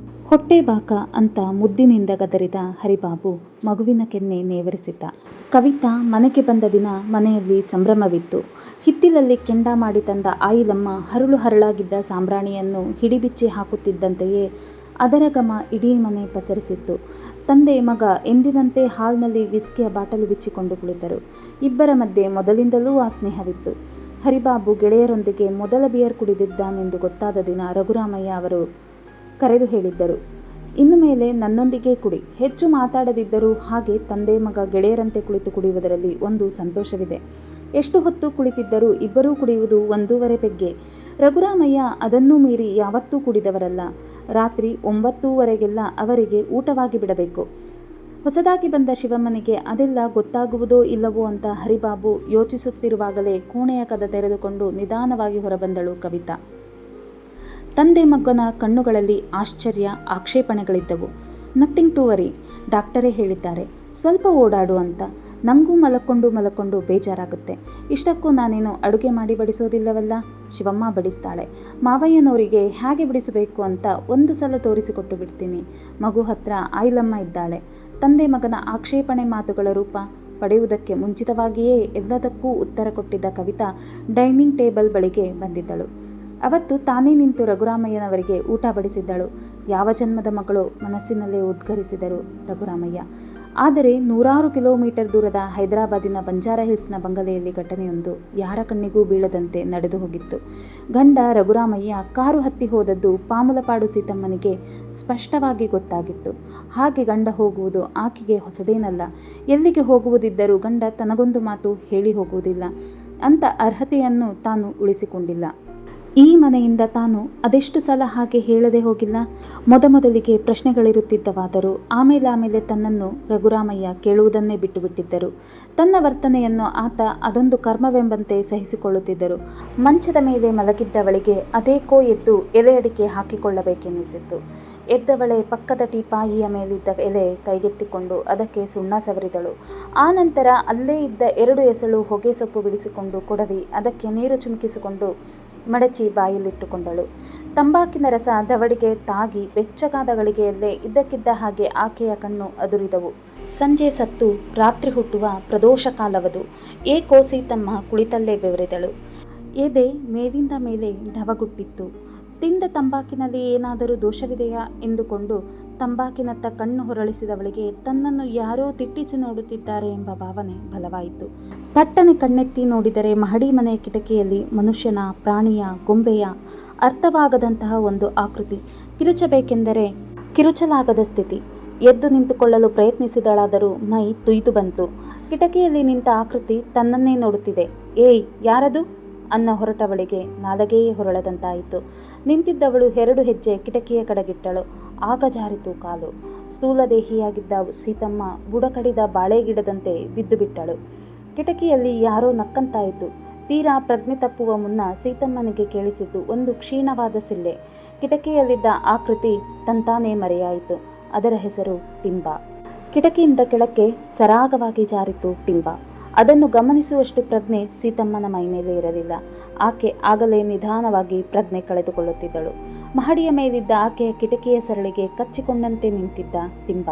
Speaker 1: ಹೊಟ್ಟೆ ಬಾಕ ಅಂತ ಮುದ್ದಿನಿಂದ ಗದರಿದ ಹರಿಬಾಬು ಮಗುವಿನ ಕೆನ್ನೆ ನೇವರಿಸಿದ್ದ. ಕವಿತಾ ಮನೆಗೆ ಬಂದ ದಿನ ಮನೆಯಲ್ಲಿ ಸಂಭ್ರಮವಿತ್ತು. ಹಿತ್ತಿಲಲ್ಲಿ ಕೆಂಡ ಮಾಡಿ ತಂದ ಆಯಿಲಮ್ಮ ಹರಳು ಹರಳಾಗಿದ್ದ ಸಾಂಬ್ರಾಣಿಯನ್ನು ಹಿಡಿಬಿಚ್ಚಿ ಹಾಕುತ್ತಿದ್ದಂತೆಯೇ ಅದರ ಘಮ ಇಡೀ ಮನೆ ಪಸರಿಸಿತ್ತು. ತಂದೆ ಮಗ ಎಂದಿನಂತೆ ಹಾಲ್ನಲ್ಲಿ ವಿಸ್ಕಿಯ ಬಾಟಲು ಬಿಚ್ಚಿಕೊಂಡು ಕುಳಿತರು. ಇಬ್ಬರ ಮಧ್ಯೆ ಮೊದಲಿಂದಲೂ ಆ ಸ್ನೇಹವಿತ್ತು. ಹರಿಬಾಬು ಗೆಳೆಯರೊಂದಿಗೆ ಮೊದಲ ಬಿಯರ್ ಕುಡಿದಿದ್ದಾನೆಂದು ಗೊತ್ತಾದ ದಿನ ರಘುರಾಮಯ್ಯ ಅವರು ಕರೆದು ಹೇಳಿದ್ದರು, ಇನ್ನು ಮೇಲೆ ನನ್ನೊಂದಿಗೆ ಕುಡಿ. ಹೆಚ್ಚು ಮಾತಾಡದಿದ್ದರೂ ಹಾಗೆ ತಂದೆ ಮಗ ಗೆಳೆಯರಂತೆ ಕುಳಿತು ಕುಡಿಯುವುದರಲ್ಲಿ ಒಂದು ಸಂತೋಷವಿದೆ. ಎಷ್ಟು ಹೊತ್ತು ಕುಳಿತಿದ್ದರೂ ಇಬ್ಬರೂ ಕುಡಿಯುವುದು 1.5 ಪೆಗ್ಗೆ. ರಘುರಾಮಯ್ಯ ಅದನ್ನೂ ಮೀರಿ ಯಾವತ್ತೂ ಕುಡಿದವರಲ್ಲ. ರಾತ್ರಿ 9:00ವರೆಗೆಲ್ಲ ಅವರಿಗೆ ಊಟವಾಗಿ ಬಿಡಬೇಕು. ಹೊಸದಾಗಿ ಬಂದ ಶಿವಮ್ಮನಿಗೆ ಅದೆಲ್ಲ ಗೊತ್ತಾಗುವುದೋ ಇಲ್ಲವೋ ಅಂತ ಹರಿಬಾಬು ಯೋಚಿಸುತ್ತಿರುವಾಗಲೇ ಕೋಣೆಯ ಕದ ತೆರೆದುಕೊಂಡು ನಿಧಾನವಾಗಿ ಹೊರಬಂದಳು ಕವಿತಾ. ತಂದೆ ಮಗನ ಕಣ್ಣುಗಳಲ್ಲಿ ಆಶ್ಚರ್ಯ, ಆಕ್ಷೇಪಣೆಗಳಿದ್ದವು. ನಥಿಂಗ್ ಟು ವರಿ, ಡಾಕ್ಟರೇ ಹೇಳಿದ್ದಾರೆ, ಸ್ವಲ್ಪ ಓಡಾಡು ಅಂತ. ನನಗೂ ಮಲಕೊಂಡು ಬೇಜಾರಾಗುತ್ತೆ. ಇಷ್ಟಕ್ಕೂ ನಾನೇನು ಅಡುಗೆ ಮಾಡಿ ಬಡಿಸೋದಿಲ್ಲವಲ್ಲ, ಶಿವಮ್ಮ ಬಡಿಸ್ತಾಳೆ. ಮಾವಯ್ಯನವರಿಗೆ ಹೇಗೆ ಬಿಡಿಸಬೇಕು ಅಂತ ಒಂದು ಸಲ ತೋರಿಸಿಕೊಟ್ಟು ಬಿಡ್ತೀನಿ. ಮಗು ಹತ್ರ ಆಯಿಲಮ್ಮ ಇದ್ದಾಳೆ. ತಂದೆ ಮಗನ ಆಕ್ಷೇಪಣೆ ಮಾತುಗಳ ರೂಪ ಪಡೆಯುವುದಕ್ಕೆ ಮುಂಚಿತವಾಗಿಯೇ ಎಲ್ಲದಕ್ಕೂ ಉತ್ತರ ಕೊಟ್ಟಿದ್ದ ಕವಿತಾ ಡೈನಿಂಗ್ ಟೇಬಲ್ ಬಳಿಗೆ ಬಂದಿದ್ದಳು. ಅವತ್ತು ತಾನೇ ನಿಂತು ರಘುರಾಮಯ್ಯನವರಿಗೆ ಊಟ ಬಡಿಸಿದ್ದಳು. ಯಾವ ಜನ್ಮದ ಮಗಳು ಮನಸ್ಸಿನಲ್ಲೇ ಉದ್ಗರಿಸಿದರು ರಘುರಾಮಯ್ಯ. ಆದರೆ 100 ಕಿಲೋಮೀಟರ್ ದೂರದ ಹೈದರಾಬಾದಿನ ಬಂಜಾರ ಹಿಲ್ಸ್ನ ಬಂಗಲೆಯಲ್ಲಿ ಘಟನೆಯೊಂದು ಯಾರ ಕಣ್ಣಿಗೂ ಬೀಳದಂತೆ ನಡೆದು ಹೋಗಿತ್ತು. ಗಂಡ ರಘುರಾಮಯ್ಯ ಕಾರು ಹತ್ತಿ ಹೋದದ್ದು ಪಾಮುಲಪಾಡು ಸೀತಮ್ಮನಿಗೆ ಸ್ಪಷ್ಟವಾಗಿ ಗೊತ್ತಾಗಿತ್ತು. ಹಾಗೆ ಗಂಡ ಹೋಗುವುದು ಆಕೆಗೆ ಹೊಸದೇನಲ್ಲ. ಎಲ್ಲಿಗೆ ಹೋಗುವುದಿದ್ದರೂ ಗಂಡ ತನಗೊಂದು ಮಾತು ಹೇಳಿ ಹೋಗುವುದಿಲ್ಲ ಅಂತ ಅರ್ಹತೆಯನ್ನು ತಾನು ಉಳಿಸಿಕೊಂಡಿಲ್ಲ. ಈ ಮನೆಯಿಂದ ತಾನು ಅದೆಷ್ಟು ಸಲ ಹಾಗೆ ಹೇಳದೆ ಹೋಗಿಲ್ಲ. ಮೊದಲಿಗೆ ಪ್ರಶ್ನೆಗಳಿರುತ್ತಿದ್ದವಾದರೂ ಆಮೇಲೆ ತನ್ನನ್ನು ರಘುರಾಮಯ್ಯ ಕೇಳುವುದನ್ನೇ ಬಿಟ್ಟು ಬಿಟ್ಟಿದ್ದರು. ತನ್ನ ವರ್ತನೆಯನ್ನು ಆತ ಅದೊಂದು ಕರ್ಮವೆಂಬಂತೆ ಸಹಿಸಿಕೊಳ್ಳುತ್ತಿದ್ದರು. ಮಂಚದ ಮೇಲೆ ಮಲಗಿದ್ದವಳಿಗೆ ಅದೇಕೋ ಎದ್ದು ಎಲೆ ಅಡಿಕೆ ಹಾಕಿಕೊಳ್ಳಬೇಕೆನ್ನಿಸಿತ್ತು. ಎದ್ದವಳೆ ಪಕ್ಕದ ಟೀಪಾಯಿಯ ಮೇಲಿದ್ದ ಎಲೆ ಕೈಗೆತ್ತಿಕೊಂಡು ಅದಕ್ಕೆ ಸುಣ್ಣ ಸವರಿದಳು. ಆ ನಂತರ ಅಲ್ಲೇ ಇದ್ದ 2 ಎಸಳು ಹೊಗೆ ಸೊಪ್ಪು ಬಿಡಿಸಿಕೊಂಡು ಕೊಡವಿ ಅದಕ್ಕೆ ನೀರು ಚುಮುಕಿಸಿಕೊಂಡು ಮಡಚಿ ಬಾಯಲ್ಲಿಟ್ಟುಕೊಂಡಳು. ತಂಬಾಕಿನ ರಸ ದವಡಿಗೆ ತಾಗಿ ಬೆಚ್ಚಗಾದ ಗಳಿಗೆಯಲ್ಲೇ ಇದ್ದಕ್ಕಿದ್ದ ಹಾಗೆ ಆಕೆಯ ಕಣ್ಣು ಅದುರಿದವು. ಸಂಜೆ ಸತ್ತು ರಾತ್ರಿ ಹುಟ್ಟುವ ಪ್ರದೋಷ ಕಾಲವದು. ಏಕೋ ಸೀತಮ್ಮ ಕುಳಿತಲ್ಲೇ ಬೆವರಿದಳು. ಎದೆ ಮೇಲಿಂದ ಮೇಲೆ ಧವಗುಟ್ಟಿತ್ತು. ತಿಂದ ತಂಬಾಕಿನಲ್ಲಿ ಏನಾದರೂ ದೋಷವಿದೆಯಾ ಎಂದುಕೊಂಡು ತಂಬಾಕಿನತ್ತ ಕಣ್ಣು ಹೊರಳಿಸಿದವಳಿಗೆ ತನ್ನನ್ನು ಯಾರೋ ದಿಟ್ಟಿಸಿ ನೋಡುತ್ತಿದ್ದಾರೆ ಎಂಬ ಭಾವನೆ ಬಲವಾಯಿತು. ತಟ್ಟನೆ ಕಣ್ಣೆತ್ತಿ ನೋಡಿದರೆ ಮಹಡಿ ಮನೆಯ ಕಿಟಕಿಯಲ್ಲಿ ಮನುಷ್ಯನ, ಪ್ರಾಣಿಯ, ಗೊಂಬೆಯ ಅರ್ಥವಾಗದಂತಹ ಒಂದು ಆಕೃತಿ. ಕಿರುಚಬೇಕೆಂದರೆ ಕಿರುಚಲಾಗದ ಸ್ಥಿತಿ. ಎದ್ದು ನಿಂತುಕೊಳ್ಳಲು ಪ್ರಯತ್ನಿಸಿದಳಾದರೂ ಮೈ ತುಯ್ದು ಬಂತು. ಕಿಟಕಿಯಲ್ಲಿ ನಿಂತ ಆಕೃತಿ ತನ್ನನ್ನೇ ನೋಡುತ್ತಿದೆ. ಏಯ್, ಯಾರದು ಅನ್ನ ಹೊರಟವಳಿಗೆ ನಾಲಗೆಯೇ ಹೊರಳದಂತಾಯಿತು. ನಿಂತಿದ್ದವಳು 2 ಹೆಜ್ಜೆ ಕಿಟಕಿಯ ಕಡೆಗಿಟ್ಟಳು. ಆಗ ಜಾರಿತು ಕಾಲು. ಸ್ಥೂಲದೇಹಿಯಾಗಿದ್ದ ಸೀತಮ್ಮ ಬುಡಕಡಿದ ಬಾಳೆಗಿಡದಂತೆ ಬಿದ್ದು ಬಿಟ್ಟಳು. ಕಿಟಕಿಯಲ್ಲಿ ಯಾರೋ ನಕ್ಕಂತಾಯಿತು. ತೀರಾ ಪ್ರಜ್ಞೆ ತಪ್ಪುವ ಮುನ್ನ ಸೀತಮ್ಮನಿಗೆ ಕೇಳಿಸಿದ್ದು ಒಂದು ಕ್ಷೀಣವಾದ ಸಿಳ್ಳೆ. ಕಿಟಕಿಯಲ್ಲಿದ್ದ ಆಕೃತಿ ತಂತಾನೇ ಮರೆಯಾಯಿತು. ಅದರ ಹೆಸರು ಟಿಂಬ. ಕಿಟಕಿಯಿಂದ ಕೆಳಕ್ಕೆ ಸರಾಗವಾಗಿ ಜಾರಿತು ಟಿಂಬ. ಅದನ್ನು ಗಮನಿಸುವಷ್ಟು ಪ್ರಜ್ಞೆ ಸೀತಮ್ಮನ ಮೈಮೇಲೆ ಇರಲಿಲ್ಲ. ಆಕೆ ಆಗಲೇ ನಿಧಾನವಾಗಿ ಪ್ರಜ್ಞೆ ಕಳೆದುಕೊಳ್ಳುತ್ತಿದ್ದಳು. ಮಹಡಿಯ ಮೇಲಿದ್ದ ಆಕೆಯ ಕಿಟಕಿಯ ಸರಳಿಗೆ ಕಚ್ಚಿಕೊಂಡಂತೆ ನಿಂತಿದ್ದ ಟಿಂಬ.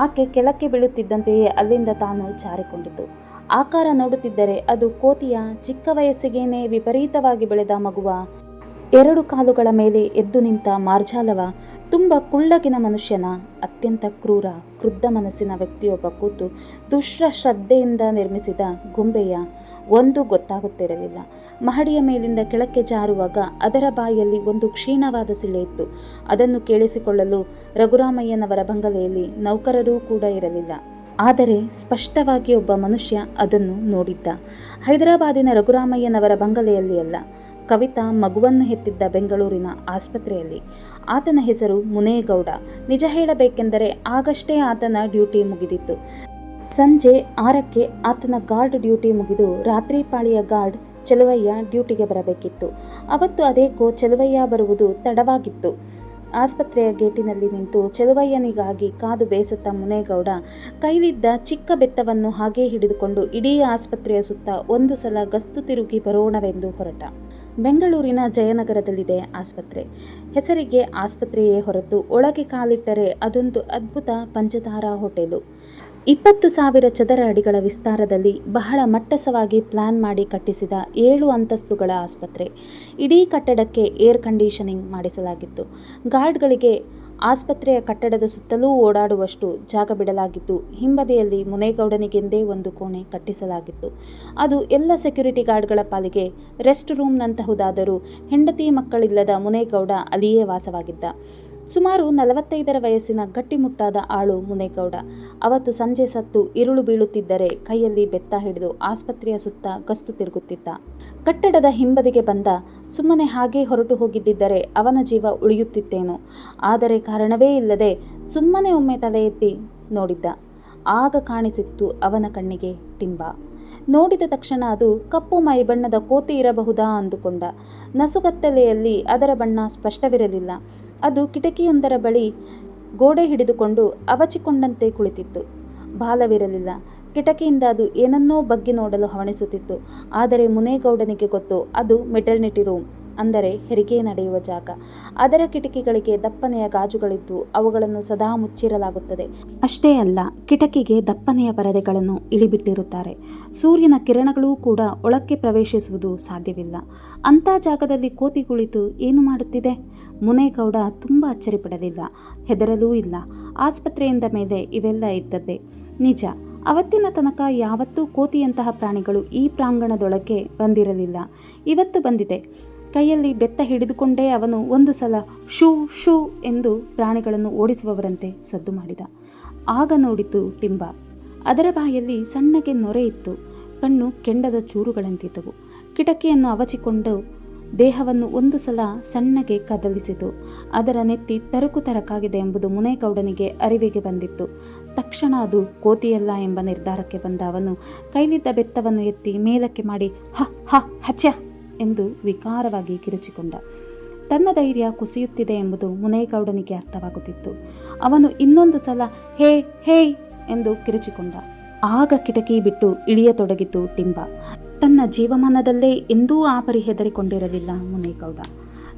Speaker 1: ಆಕೆ ಕೆಳಕ್ಕೆ ಬೀಳುತ್ತಿದ್ದಂತೆಯೇ ಅಲ್ಲಿಂದ ತಾನು ಜಾರಿಕೊಂಡಿತು. ಆಕಾರ ನೋಡುತ್ತಿದ್ದರೆ ಅದು ಕೋತಿಯ ಚಿಕ್ಕ ವಯಸ್ಸಿಗೇನೆ ವಿಪರೀತವಾಗಿ ಬೆಳೆದ ಮಗುವ, 2 ಕಾಲುಗಳ ಮೇಲೆ ಎದ್ದು ನಿಂತ ಮಾರ್ಜಾಲವ, ತುಂಬ ಕುಳ್ಳಗಿನ ಮನುಷ್ಯನ, ಅತ್ಯಂತ ಕ್ರೂರ ಕ್ರುದ್ಧ ಮನಸ್ಸಿನ ವ್ಯಕ್ತಿಯೊಬ್ಬ ಕೂತು ದುಷ್ಟ ಶ್ರದ್ಧೆಯಿಂದ ನಿರ್ಮಿಸಿದ ಗೊಂಬೆಯ ಒಂದು ಗೊತ್ತಾಗುತ್ತಿರಲಿಲ್ಲ. ಮಹಡಿಯ ಮೇಲಿಂದ ಕೆಳಕ್ಕೆ ಜಾರುವಾಗ ಅದರ ಬಾಯಲ್ಲಿ ಒಂದು ಕ್ಷೀಣವಾದ ಸಿಳ್ಳೆ ಇತ್ತು. ಅದನ್ನು ಕೇಳಿಸಿಕೊಳ್ಳಲು ರಘುರಾಮಯ್ಯನವರ ಬಂಗಲೆಯಲ್ಲಿ ನೌಕರರೂ ಕೂಡ ಇರಲಿಲ್ಲ. ಆದರೆ ಸ್ಪಷ್ಟವಾಗಿ ಒಬ್ಬ ಮನುಷ್ಯ ಅದನ್ನು ನೋಡಿದ್ದ. ಹೈದರಾಬಾದಿನ ರಘುರಾಮಯ್ಯನವರ ಬಂಗಲೆಯಲ್ಲಿ ಅಲ್ಲ, ಕವಿತಾ ಮಗುವನ್ನು ಹೆತ್ತಿದ್ದ ಬೆಂಗಳೂರಿನ ಆಸ್ಪತ್ರೆಯಲ್ಲಿ. ಆತನ ಹೆಸರು ಮುನೇಗೌಡ. ನಿಜ ಹೇಳಬೇಕೆಂದರೆ ಆಗಷ್ಟೇ ಆತನ ಡ್ಯೂಟಿ ಮುಗಿದಿತ್ತು. ಸಂಜೆ 6ಕ್ಕೆ ಆತನ ಗಾರ್ಡ್ ಡ್ಯೂಟಿ ಮುಗಿದು ರಾತ್ರಿ ಪಾಳಿಯ ಗಾರ್ಡ್ ಚೆಲುವಯ್ಯ ಡ್ಯೂಟಿಗೆ ಬರಬೇಕಿತ್ತು. ಅವತ್ತು ಅದೇಕೋ ಚೆಲುವಯ್ಯ ಬರುವುದು ತಡವಾಗಿತ್ತು. ಆಸ್ಪತ್ರೆಯ ಗೇಟಿನಲ್ಲಿ ನಿಂತು ಚೆಲುವಯ್ಯನಿಗಾಗಿ ಕಾದು ಬೇಸತ್ತ ಮುನೇಗೌಡ ಕೈಲಿದ್ದ ಚಿಕ್ಕ ಬೆತ್ತವನ್ನು ಹಾಗೇ ಹಿಡಿದುಕೊಂಡು ಇಡೀ ಆಸ್ಪತ್ರೆಯ ಸುತ್ತ ಒಂದು ಸಲ ಗಸ್ತು ತಿರುಗಿ ಬರೋಣವೆಂದು ಹೊರಟ. ಬೆಂಗಳೂರಿನ ಜಯನಗರದಲ್ಲಿದೆ ಆಸ್ಪತ್ರೆ. ಹೆಸರಿಗೆ ಆಸ್ಪತ್ರೆಯೇ ಹೊರತು ಒಳಗೆ ಕಾಲಿಟ್ಟರೆ ಅದೊಂದು ಅದ್ಭುತ ಪಂಚತಾರಾ ಹೋಟೆಲು. 20,000 ಚದರ ಅಡಿಗಳ ವಿಸ್ತಾರದಲ್ಲಿ ಬಹಳ ಮಟ್ಟಸವಾಗಿ ಪ್ಲಾನ್ ಮಾಡಿ ಕಟ್ಟಿಸಿದ 7 ಅಂತಸ್ತುಗಳ ಆಸ್ಪತ್ರೆ. ಇಡೀ ಕಟ್ಟಡಕ್ಕೆ ಏರ್ ಕಂಡೀಷನಿಂಗ್ ಮಾಡಿಸಲಾಗಿತ್ತು. ಗಾರ್ಡ್ಗಳಿಗೆ ಆಸ್ಪತ್ರೆಯ ಕಟ್ಟಡದ ಸುತ್ತಲೂ ಓಡಾಡುವಷ್ಟು ಜಾಗ ಬಿಡಲಾಗಿದ್ದು, ಹಿಂಬದಿಯಲ್ಲಿ ಮುನೇಗೌಡನಿಗೆಂದೇ ಒಂದು ಕೋಣೆ ಕಟ್ಟಿಸಲಾಗಿತ್ತು. ಅದು ಎಲ್ಲ ಸೆಕ್ಯೂರಿಟಿ ಗಾರ್ಡ್ಗಳ ಪಾಲಿಗೆ ರೆಸ್ಟ್ ರೂಮ್ನಂತಹುದಾದರೂ ಹೆಂಡತಿ ಮಕ್ಕಳಿಲ್ಲದ ಮುನೇಗೌಡ ಅಲ್ಲಿಯೇ ವಾಸವಾಗಿದ್ದ. ಸುಮಾರು 45 ವಯಸ್ಸಿನ ಗಟ್ಟಿಮುಟ್ಟಾದ ಆಳು ಮುನೇಗೌಡ. ಅವತ್ತು ಸಂಜೆ ಸತ್ತು ಇರುಳು ಬೀಳುತ್ತಿದ್ದರೆ ಕೈಯಲ್ಲಿ ಬೆತ್ತ ಹಿಡಿದು ಆಸ್ಪತ್ರೆಯ ಸುತ್ತ ಗಸ್ತು ತಿರುಗುತ್ತಿದ್ದ. ಕಟ್ಟಡದ ಹಿಂಬದಿಗೆ ಬಂದ. ಸುಮ್ಮನೆ ಹಾಗೇ ಹೊರಟು ಹೋಗಿದ್ದರೆ ಅವನ ಜೀವ ಉಳಿಯುತ್ತಿತ್ತೇನೋ. ಆದರೆ ಕಾರಣವೇ ಇಲ್ಲದೆ ಸುಮ್ಮನೆ ಒಮ್ಮೆ ತಲೆ ಎತ್ತಿ ನೋಡಿದ್ದ. ಆಗ ಕಾಣಿಸಿತ್ತು ಅವನ ಕಣ್ಣಿಗೆ ಟಿಂಬ. ನೋಡಿದ ತಕ್ಷಣ ಅದು ಕಪ್ಪು ಮೈಬಣ್ಣದ ಕೋತಿ ಇರಬಹುದಾ ಅಂದುಕೊಂಡ. ನಸುಗತ್ತಲೆಯಲ್ಲಿ ಅದರ ಬಣ್ಣ ಸ್ಪಷ್ಟವಿರಲಿಲ್ಲ. ಅದು ಕಿಟಕಿಯೊಂದರ ಬಳಿ ಗೋಡೆ ಹಿಡಿದುಕೊಂಡು ಅವಚಿಕೊಂಡಂತೆ ಕುಳಿತಿತ್ತು. ಬಾಲವಿರಲಿಲ್ಲ. ಕಿಟಕಿಯಿಂದ ಅದು ಏನನ್ನೋ ಬಗ್ಗಿ ನೋಡಲು ಹವಣಿಸುತ್ತಿತ್ತು. ಆದರೆ ಮುನೇಗೌಡನಿಗೆ ಗೊತ್ತು, ಅದು ಮೆಟರ್ನಿಟಿ ರೂಮ್, ಅಂದರೆ ಹೆರಿಗೆ ನಡೆಯುವ ಜಾಗ. ಅದರ ಕಿಟಕಿಗಳಿಗೆ ದಪ್ಪನೆಯ ಗಾಜುಗಳಿದ್ದು ಅವುಗಳನ್ನು ಸದಾ ಮುಚ್ಚಿರಲಾಗುತ್ತದೆ. ಅಷ್ಟೇ ಅಲ್ಲ, ಕಿಟಕಿಗೆ ದಪ್ಪನೆಯ ಪರದೆಗಳನ್ನು ಇಳಿಬಿಟ್ಟಿರುತ್ತಾರೆ. ಸೂರ್ಯನ ಕಿರಣಗಳೂ ಕೂಡ ಒಳಕ್ಕೆ ಪ್ರವೇಶಿಸುವುದು ಸಾಧ್ಯವಿಲ್ಲ. ಅಂಥ ಜಾಗದಲ್ಲಿ ಕೋತಿ ಕುಳಿತು ಏನು ಮಾಡುತ್ತಿದೆ? ಮುನೇಗೌಡ ತುಂಬ ಅಚ್ಚರಿಪಡಲಿಲ್ಲ, ಹೆದರಲೂ ಇಲ್ಲ. ಆಸ್ಪತ್ರೆಯಿಂದ ಮೇಲೆ ಇವೆಲ್ಲ ಇದ್ದದ್ದೇ ನಿಜ. ಅವತ್ತಿನ ತನಕ ಯಾವತ್ತೂ ಕೋತಿಯಂತಹ ಪ್ರಾಣಿಗಳು ಈ ಪ್ರಾಂಗಣದೊಳಗೆ ಬಂದಿರಲಿಲ್ಲ. ಇವತ್ತು ಬಂದಿದೆ. ಕೈಯಲ್ಲಿ ಬೆತ್ತ ಹಿಡಿದುಕೊಂಡೇ ಅವನು ಒಂದು ಸಲ ಶೂ ಶೂ ಎಂದು ಪ್ರಾಣಿಗಳನ್ನು ಓಡಿಸುವವರಂತೆ ಸದ್ದು ಮಾಡಿದ. ಆಗ ನೋಡಿತು ಟಿಂಬ. ಅದರ ಬಾಯಲ್ಲಿ ಸಣ್ಣಗೆ ನೊರೆ ಇತ್ತು. ಕಣ್ಣು ಕೆಂಡದ ಚೂರುಗಳಂತಿದ್ದವು. ಕಿಟಕಿಯನ್ನು ಅವಚಿಕೊಂಡು ದೇಹವನ್ನು ಒಂದು ಸಲ ಸಣ್ಣಗೆ ಕದಲಿಸಿತು. ಅದರ ನೆತ್ತಿ ತರುಕು ತರಕಾಗಿದೆ ಎಂಬುದು ಮುನೇಗೌಡನಿಗೆ ಅರಿವಿಗೆ ಬಂದಿತ್ತು. ತಕ್ಷಣ ಅದು ಕೋತಿಯಲ್ಲ ಎಂಬ ನಿರ್ಧಾರಕ್ಕೆ ಬಂದ ಅವನು ಕೈಲಿದ್ದ ಬೆತ್ತವನ್ನು ಎತ್ತಿ ಮೇಲಕ್ಕೆ ಮಾಡಿ ಹ ಹ ಹಚ್ಯ ಎಂದು ವಿಕಾರವಾಗಿ ಕಿರುಚಿಕೊಂಡ. ತನ್ನ ಧೈರ್ಯ ಕುಸಿಯುತ್ತಿದೆ ಎಂಬುದು ಮುನೇಗೌಡನಿಗೆ ಅರ್ಥವಾಗುತ್ತಿತ್ತು. ಅವನು ಇನ್ನೊಂದು ಸಲ ಹೇ ಹೇಯ್ ಎಂದು ಕಿರುಚಿಕೊಂಡ. ಆಗ ಕಿಟಕಿ ಬಿಟ್ಟು ಇಳಿಯತೊಡಗಿತು ಟಿಂಬ. ತನ್ನ ಜೀವಮಾನದಲ್ಲೇ ಎಂದೂ ಆ ಪರಿ ಹೆದರಿಕೊಂಡಿರಲಿಲ್ಲ ಮುನೇಗೌಡ.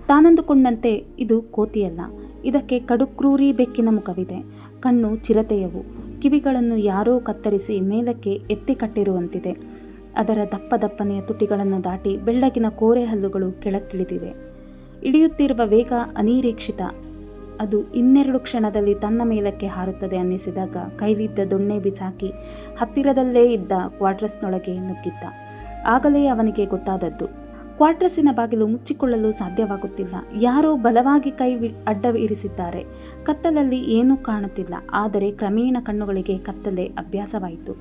Speaker 1: ತಾನಂದುಕೊಂಡಂತೆ ಇದು ಕೋತಿಯಲ್ಲ, ಇದಕ್ಕೆ ಕಡುಕ್ರೂರಿ ಬೆಕ್ಕಿನ ಮುಖವಿದೆ, ಕಣ್ಣು ಚಿರತೆಯವು, ಕಿವಿಗಳನ್ನು ಯಾರೋ ಕತ್ತರಿಸಿ ಮೇಲಕ್ಕೆ ಎತ್ತಿ ಕಟ್ಟಿರುವಂತಿದೆ. ಅದರ ದಪ್ಪ ದಪ್ಪನೆಯ ತುಟಿಗಳನ್ನು ದಾಟಿ ಬೆಳ್ಳಗಿನ ಕೋರೆ ಹಲ್ಲುಗಳು ಕೆಳಕ್ಕಿಳಿದಿವೆ. ಇಳಿಯುತ್ತಿರುವ ವೇಗ ಅನಿರೀಕ್ಷಿತ. ಅದು ಇನ್ನೆರಡು ಕ್ಷಣದಲ್ಲಿ ತನ್ನ ಮೇಲಕ್ಕೆ ಹಾರುತ್ತದೆ ಅನ್ನಿಸಿದಾಗ ಕೈಲಿದ್ದ ದೊಣ್ಣೆ ಬಿಸಾಕಿ ಹತ್ತಿರದಲ್ಲೇ ಇದ್ದ ಕ್ವಾರ್ಟರ್ಸ್ನೊಳಗೆ ನುಗ್ಗಿದ್ದ. ಆಗಲೇ ಅವನಿಗೆ ಗೊತ್ತಾದದ್ದು, ಕ್ವಾರ್ಟರ್ಸಿನ ಬಾಗಿಲು ಮುಚ್ಚಿಕೊಳ್ಳಲು ಸಾಧ್ಯವಾಗುತ್ತಿಲ್ಲ. ಯಾರೋ ಬಲವಾಗಿ ಕೈ ಅಡ್ಡ ಇರಿಸಿದ್ದಾರೆ. ಕತ್ತಲಲ್ಲಿ ಏನೂ ಕಾಣುತ್ತಿಲ್ಲ. ಆದರೆ ಕ್ರಮೇಣ ಕಣ್ಣುಗಳಿಗೆ ಕತ್ತಲೆ ಅಭ್ಯಾಸವಾಯಿತು.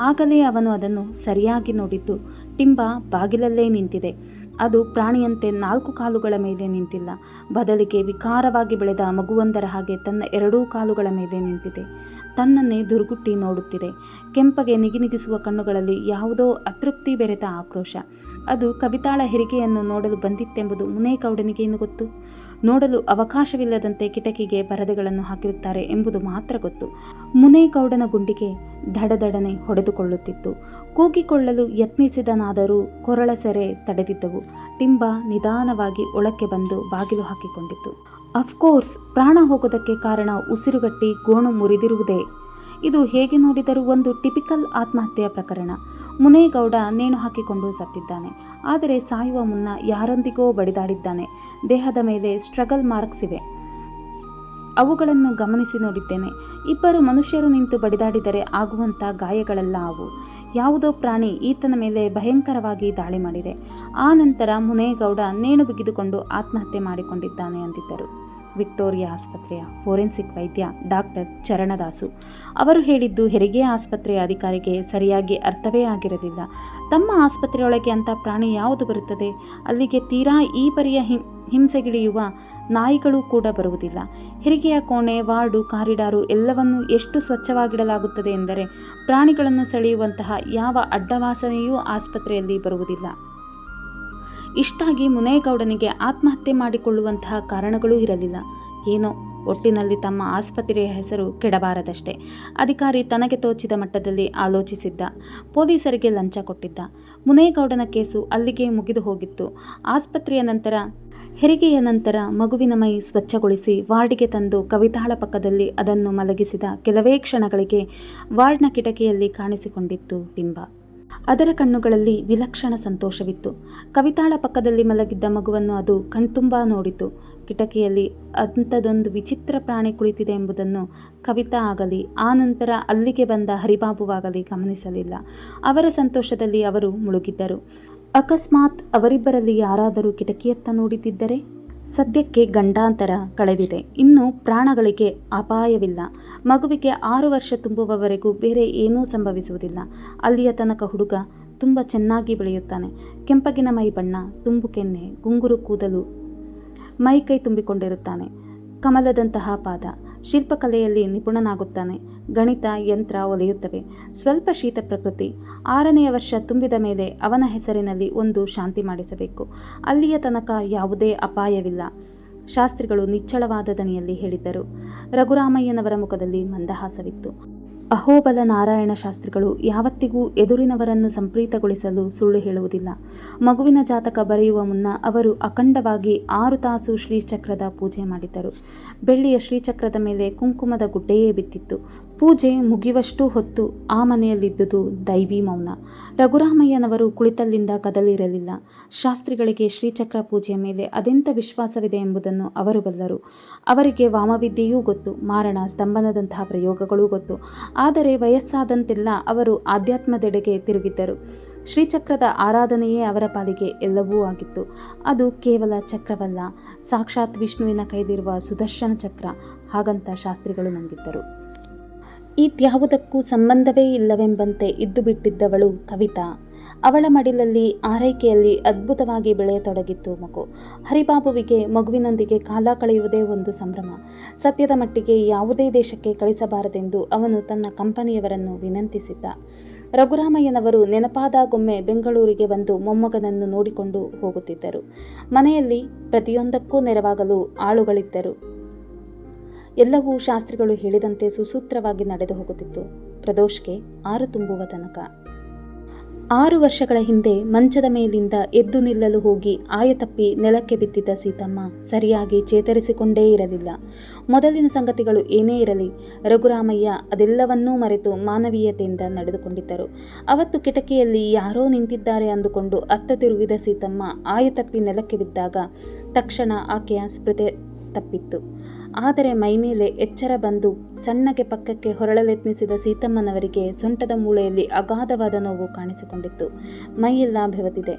Speaker 1: ಆಗಲೇ ಅವನು ಅದನ್ನು ಸರಿಯಾಗಿ ನೋಡಿದ್ದು ಟಿಂಬ ಬಾಗಿಲಲ್ಲೇ ನಿಂತಿದೆ. ಅದು ಪ್ರಾಣಿಯಂತೆ 4 ಕಾಲುಗಳ ಮೇಲೆ ನಿಂತಿಲ್ಲ, ಬದಲಿಗೆ ವಿಕಾರವಾಗಿ ಬೆಳೆದ ಮಗುವೊಂದರ ಹಾಗೆ ತನ್ನ 2 ಕಾಲುಗಳ ಮೇಲೆ ನಿಂತಿದೆ. ತನ್ನನ್ನೇ ದುರ್ಗುಟ್ಟಿ ನೋಡುತ್ತಿದೆ. ಕೆಂಪಗೆ ನಿಗಿನಿಗಿಸುವ ಕಣ್ಣುಗಳಲ್ಲಿ ಯಾವುದೋ ಅತೃಪ್ತಿ ಬೆರೆತ ಆಕ್ರೋಶ. ಅದು ಕವಿತಾಳ ಹೆರಿಗೆಯನ್ನು ನೋಡಲು ಬಂದಿತ್ತೆಂಬುದು ಮುನೇಗೌಡನಿಗೇನು ಗೊತ್ತು? ನೋಡಲು ಅವಕಾಶವಿಲ್ಲದಂತೆ ಕಿಟಕಿಗೆ ಪರದೆಗಳನ್ನು ಹಾಕಿರುತ್ತಾರೆ ಎಂಬುದು ಮಾತ್ರ ಗೊತ್ತು. ಮುನೇಗೌಡನ ಗುಂಡಿಗೆ ದಡದಡನೆ ಹೊಡೆದುಕೊಳ್ಳುತ್ತಿತ್ತು. ಕೂಗಿಕೊಳ್ಳಲು ಯತ್ನಿಸಿದನಾದರೂ ಕೊರಳ ಸೆರೆ ತಡೆದಿದ್ದವು. ಟಿಂಬ ನಿಧಾನವಾಗಿ ಒಳಕ್ಕೆ ಬಂದು ಬಾಗಿಲು ಹಾಕಿಕೊಂಡಿತ್ತು. ಅಫ್ಕೋರ್ಸ್, ಪ್ರಾಣ ಹೋಗೋದಕ್ಕೆ ಕಾರಣ ಉಸಿರುಗಟ್ಟಿ ಗೋಣು ಮುರಿದಿರುವುದೇ. ಇದು ಹೇಗೆ ನೋಡಿದರೂ ಒಂದು ಟಿಪಿಕಲ್ ಆತ್ಮಹತ್ಯೆಯ ಪ್ರಕರಣ. ಮುನೇಗೌಡ ನೇಣು ಹಾಕಿಕೊಂಡು ಸತ್ತಿದ್ದಾನೆ. ಆದರೆ ಸಾಯುವ ಮುನ್ನ ಯಾರೊಂದಿಗೋ ಬಡಿದಾಡಿದ್ದಾನೆ. ದೇಹದ ಮೇಲೆ ಸ್ಟ್ರಗಲ್ ಮಾರ್ಕ್ಸ್ ಇವೆ. ಅವುಗಳನ್ನು ಗಮನಿಸಿ ನೋಡಿದ್ದೇನೆ. 2 ಮನುಷ್ಯರು ನಿಂತು ಬಡಿದಾಡಿದರೆ ಆಗುವಂಥ ಗಾಯಗಳಲ್ಲ ಅವು. ಯಾವುದೋ ಪ್ರಾಣಿ ಈತನ ಮೇಲೆ ಭಯಂಕರವಾಗಿ ದಾಳಿ ಮಾಡಿದೆ. ಆ ನಂತರ ಮುನೇಗೌಡ ನೇಣು ಬಿಗಿದುಕೊಂಡು ಆತ್ಮಹತ್ಯೆ ಮಾಡಿಕೊಂಡಿದ್ದಾನೆ ಅಂದಿದ್ದರು ವಿಕ್ಟೋರಿಯಾ ಆಸ್ಪತ್ರೆಯ ಫೋರೆನ್ಸಿಕ್ ವೈದ್ಯ ಡಾಕ್ಟರ್ ಚರಣದಾಸು. ಅವರು ಹೇಳಿದ್ದು ಹೆರಿಗೆ ಆಸ್ಪತ್ರೆಯ ಅಧಿಕಾರಿಗೆ ಸರಿಯಾಗಿ ಅರ್ಥವೇ ಆಗಿರಲಿಲ್ಲ. ತಮ್ಮ ಆಸ್ಪತ್ರೆಯೊಳಗೆ ಅಂಥ ಪ್ರಾಣಿ ಯಾವುದು ಬರುತ್ತದೆ? ಅಲ್ಲಿಗೆ ತೀರಾ ಈ ಪರಿಯ ಹಿಂಸೆಗಿಳಿಯುವ ನಾಯಿಗಳು ಕೂಡ ಬರುವುದಿಲ್ಲ. ಹೆರಿಗೆಯ ಕೋಣೆ, ವಾರ್ಡು, ಕಾರಿಡಾರು ಎಲ್ಲವನ್ನೂ ಎಷ್ಟು ಸ್ವಚ್ಛವಾಗಿಡಲಾಗುತ್ತದೆ ಎಂದರೆ ಪ್ರಾಣಿಗಳನ್ನು ಸೆಳೆಯುವಂತಹ ಯಾವ ಅಡ್ಡವಾಸನೆಯೂ ಆಸ್ಪತ್ರೆಯಲ್ಲಿ ಬರುವುದಿಲ್ಲ. ಇಷ್ಟಾಗಿ ಮುನೇಗೌಡನಿಗೆ ಆತ್ಮಹತ್ಯೆ ಮಾಡಿಕೊಳ್ಳುವಂತಹ ಕಾರಣಗಳೂ ಇರಲಿಲ್ಲ. ಏನೋ ಒಟ್ಟಿನಲ್ಲಿ ತಮ್ಮ ಆಸ್ಪತ್ರೆಯ ಹೆಸರು ಕೆಡಬಾರದಷ್ಟೇ. ಅಧಿಕಾರಿ ತನಗೆ ತೋಚಿದ ಮಟ್ಟದಲ್ಲಿ ಆಲೋಚಿಸಿದ್ದ. ಪೊಲೀಸರಿಗೆ ಲಂಚ ಕೊಟ್ಟಿದ್ದ. ಮುನೇಗೌಡನ ಕೇಸು ಅಲ್ಲಿಗೆ ಮುಗಿದು ಹೋಗಿತ್ತು. ಆಸ್ಪತ್ರೆಯ ನಂತರ, ಹೆರಿಗೆಯ ನಂತರ ಮಗುವಿನ ಮೈ ಸ್ವಚ್ಛಗೊಳಿಸಿ ವಾರ್ಡಿಗೆ ತಂದು ಕವಿತಾಳ ಪಕ್ಕದಲ್ಲಿ ಅದನ್ನು ಮಲಗಿಸಿದ ಕೆಲವೇ ಕ್ಷಣಗಳಿಗೆ ವಾರ್ಡ್ನ ಕಿಟಕಿಯಲ್ಲಿ ಕಾಣಿಸಿಕೊಂಡಿತ್ತು ಟಿಂಬ. ಅದರ ಕಣ್ಣುಗಳಲ್ಲಿ ವಿಲಕ್ಷಣ ಸಂತೋಷವಿತ್ತು. ಕವಿತಾಳ ಪಕ್ಕದಲ್ಲಿ ಮಲಗಿದ್ದ ಮಗುವನ್ನು ಅದು ಕಣ್ತುಂಬ ನೋಡಿತು. ಕಿಟಕಿಯಲ್ಲಿ ಅಂಥದೊಂದು ವಿಚಿತ್ರ ಪ್ರಾಣಿ ಕುಳಿತಿದೆ ಎಂಬುದನ್ನು ಕವಿತಾ ಆಗಲಿ ಆ ನಂತರ ಅಲ್ಲಿಗೆ ಬಂದ ಹರಿಬಾಬುವಾಗಲಿ ಗಮನಿಸಲಿಲ್ಲ. ಅವರ ಸಂತೋಷದಲ್ಲಿ ಅವರು ಮುಳುಗಿದ್ದರು. ಅಕಸ್ಮಾತ್ ಅವರಿಬ್ಬರಲ್ಲಿ ಯಾರಾದರೂ ಕಿಟಕಿಯತ್ತ ನೋಡಿದ್ದರೆ? ಸದ್ಯಕ್ಕೆ ಗಂಡಾಂತರ ಕಳೆದಿದೆ. ಇನ್ನು ಪ್ರಾಣಗಳಿಗೆ ಅಪಾಯವಿಲ್ಲ. ಮಗುವಿಗೆ 6 ವರ್ಷ ತುಂಬುವವರೆಗೂ ಬೇರೆ ಏನೂ ಸಂಭವಿಸುವುದಿಲ್ಲ. ಅಲ್ಲಿಯ ತನಕ ಹುಡುಗ ತುಂಬ ಚೆನ್ನಾಗಿ ಬೆಳೆಯುತ್ತಾನೆ. ಕೆಂಪಗಿನ ಮೈ ಬಣ್ಣ, ತುಂಬು ಕೆನ್ನೆ, ಗುಂಗುರು ಕೂದಲು, ಮೈಕೈ ತುಂಬಿಕೊಂಡಿರುತ್ತಾನೆ. ಕಮಲದಂತಹ ಪಾದ. ಶಿಲ್ಪಕಲೆಯಲ್ಲಿ ನಿಪುಣನಾಗುತ್ತಾನೆ. ಗಣಿತ, ಯಂತ್ರ ಒಲೆಯುತ್ತವೆ. ಸ್ವಲ್ಪ ಶೀತ ಪ್ರಕೃತಿ. 6ನೇ ವರ್ಷ ತುಂಬಿದ ಮೇಲೆ ಅವನ ಹೆಸರಿನಲ್ಲಿ ಒಂದು ಶಾಂತಿ ಮಾಡಿಸಬೇಕು. ಅಲ್ಲಿಯ ತನಕ ಯಾವುದೇ ಅಪಾಯವಿಲ್ಲ. ಶಾಸ್ತ್ರಿಗಳು ನಿಚ್ಚಳವಾದ ದನಿಯಲ್ಲಿ ಹೇಳಿದ್ದರು. ರಘುರಾಮಯ್ಯನವರ ಮುಖದಲ್ಲಿ ಮಂದಹಾಸವಿತ್ತು. ಅಹೋಬಲ ನಾರಾಯಣ ಶಾಸ್ತ್ರಿಗಳು ಯಾವತ್ತಿಗೂ ಎದುರಿನವರನ್ನು ಸಂಪ್ರೀತಗೊಳಿಸಲು ಸುಳ್ಳು ಹೇಳುವುದಿಲ್ಲ. ಮಗುವಿನ ಜಾತಕ ಬರೆಯುವ ಮುನ್ನ ಅವರು ಅಖಂಡವಾಗಿ 6 ತಾಸು ಶ್ರೀಚಕ್ರದ ಪೂಜೆ ಮಾಡಿದ್ದರು. ಬೆಳ್ಳಿಯ ಶ್ರೀಚಕ್ರದ ಮೇಲೆ ಕುಂಕುಮದ ಗುಡ್ಡೆಯೇ ಬಿದ್ದಿತ್ತು. ಪೂಜೆ ಮುಗಿಯುವಷ್ಟು ಹೊತ್ತು ಆ ಮನೆಯಲ್ಲಿದ್ದುದು ದೈವಿ ಮೌನ. ರಘುರಾಮಯ್ಯನವರು ಕುಳಿತಲ್ಲಿಂದ ಕದಲಿರಲಿಲ್ಲ. ಶಾಸ್ತ್ರಿಗಳಿಗೆ ಶ್ರೀಚಕ್ರ ಪೂಜೆಯ ಮೇಲೆ ಅದೆಂಥ ವಿಶ್ವಾಸವಿದೆ ಎಂಬುದನ್ನು ಅವರು ಬಲ್ಲರು. ಅವರಿಗೆ ವಾಮವಿದ್ಯೆಯೂ ಗೊತ್ತು, ಮಾರಣ ಸ್ತಂಭನದಂತಹ ಪ್ರಯೋಗಗಳೂ ಗೊತ್ತು. ಆದರೆ ವಯಸ್ಸಾದಂತೆಲ್ಲ ಅವರು ಆಧ್ಯಾತ್ಮದೆಡೆಗೆ ತಿರುಗಿದ್ದರು. ಶ್ರೀಚಕ್ರದ ಆರಾಧನೆಯೇ ಅವರ ಪಾಲಿಗೆ ಎಲ್ಲವೂ ಆಗಿತ್ತು. ಅದು ಕೇವಲ ಚಕ್ರವಲ್ಲ, ಸಾಕ್ಷಾತ್ ವಿಷ್ಣುವಿನ ಕೈಲಿರುವ ಸುದರ್ಶನ ಚಕ್ರ. ಹಾಗಂತ ಶಾಸ್ತ್ರಿಗಳು ನಂಬಿದ್ದರು. ಇದ್ಯಾವುದಕ್ಕೂ ಸಂಬಂಧವೇ ಇಲ್ಲವೆಂಬಂತೆ ಇದ್ದು ಬಿಟ್ಟಿದ್ದವಳು ಕವಿತಾ. ಅವಳ ಮಡಿಲಲ್ಲಿ ಆರೈಕೆಯಲ್ಲಿ ಅದ್ಭುತವಾಗಿ ಬೆಳೆಯತೊಡಗಿತ್ತು ಮಗು. ಹರಿಬಾಬುವಿಗೆ ಮಗುವಿನೊಂದಿಗೆ ಕಾಲ ಕಳೆಯುವುದೇ ಒಂದು ಸಂಭ್ರಮ. ಸದ್ಯದ ಮಟ್ಟಿಗೆ ಯಾವುದೇ ದೇಶಕ್ಕೆ ಕಳಿಸಬಾರದೆಂದು ಅವನು ತನ್ನ ಕಂಪನಿಯವರನ್ನು ವಿನಂತಿಸಿದ್ದ. ರಘುರಾಮಯ್ಯನವರು ನೆನಪಾದಾಗೊಮ್ಮೆ ಬೆಂಗಳೂರಿಗೆ ಬಂದು ಮೊಮ್ಮಗನನ್ನು ನೋಡಿಕೊಂಡು ಹೋಗುತ್ತಿದ್ದರು. ಮನೆಯಲ್ಲಿ ಪ್ರತಿಯೊಂದಕ್ಕೂ ನೆರವಾಗಲು ಆಳುಗಳಿದ್ದರು. ಎಲ್ಲವೂ ಶಾಸ್ತ್ರಿಗಳು ಹೇಳಿದಂತೆ ಸುಸೂತ್ರವಾಗಿ ನಡೆದು ಹೋಗುತ್ತಿತ್ತು. ಪ್ರದೋಷ್ಗೆ 6 ತುಂಬುವ ತನಕ. 6 ವರ್ಷಗಳ ಹಿಂದೆ ಮಂಚದ ಮೇಲಿಂದ ಎದ್ದು ನಿಲ್ಲಲು ಹೋಗಿ ಆಯತಪ್ಪಿ ನೆಲಕ್ಕೆ ಬಿದ್ದಿದ್ದ ಸೀತಮ್ಮ ಸರಿಯಾಗಿ ಚೇತರಿಸಿಕೊಂಡೇ ಇರಲಿಲ್ಲ. ಮೊದಲಿನ ಸಂಗತಿಗಳು ಏನೇ ಇರಲಿ, ರಘುರಾಮಯ್ಯ ಅದೆಲ್ಲವನ್ನೂ ಮರೆತು ಮಾನವೀಯತೆಯಿಂದ ನಡೆದುಕೊಂಡಿದ್ದರು. ಅವತ್ತು ಕಿಟಕಿಯಲ್ಲಿ ಯಾರೋ ನಿಂತಿದ್ದಾರೆ ಅಂದುಕೊಂಡು ಅತ್ತ ತಿರುಗಿದ ಸೀತಮ್ಮ ಆಯತಪ್ಪಿ ನೆಲಕ್ಕೆ ಬಿದ್ದಾಗ ತಕ್ಷಣ ಆಕೆಯ ಸ್ಪೃಹೆ ತಪ್ಪಿತ್ತು. ಆದರೆ ಮೈಮೇಲೆ ಎಚ್ಚರ ಬಂದು ಸಣ್ಣಗೆ ಪಕ್ಕಕ್ಕೆ ಹೊರಳಲೆತ್ನಿಸಿದ ಸೀತಮ್ಮನವರಿಗೆ ಸೊಂಟದ ಮೂಳೆಯಲ್ಲಿ ಅಗಾಧವಾದ ನೋವು ಕಾಣಿಸಿಕೊಂಡಿತ್ತು. ಮೈಯೆಲ್ಲ ಬೆವತಿದೆ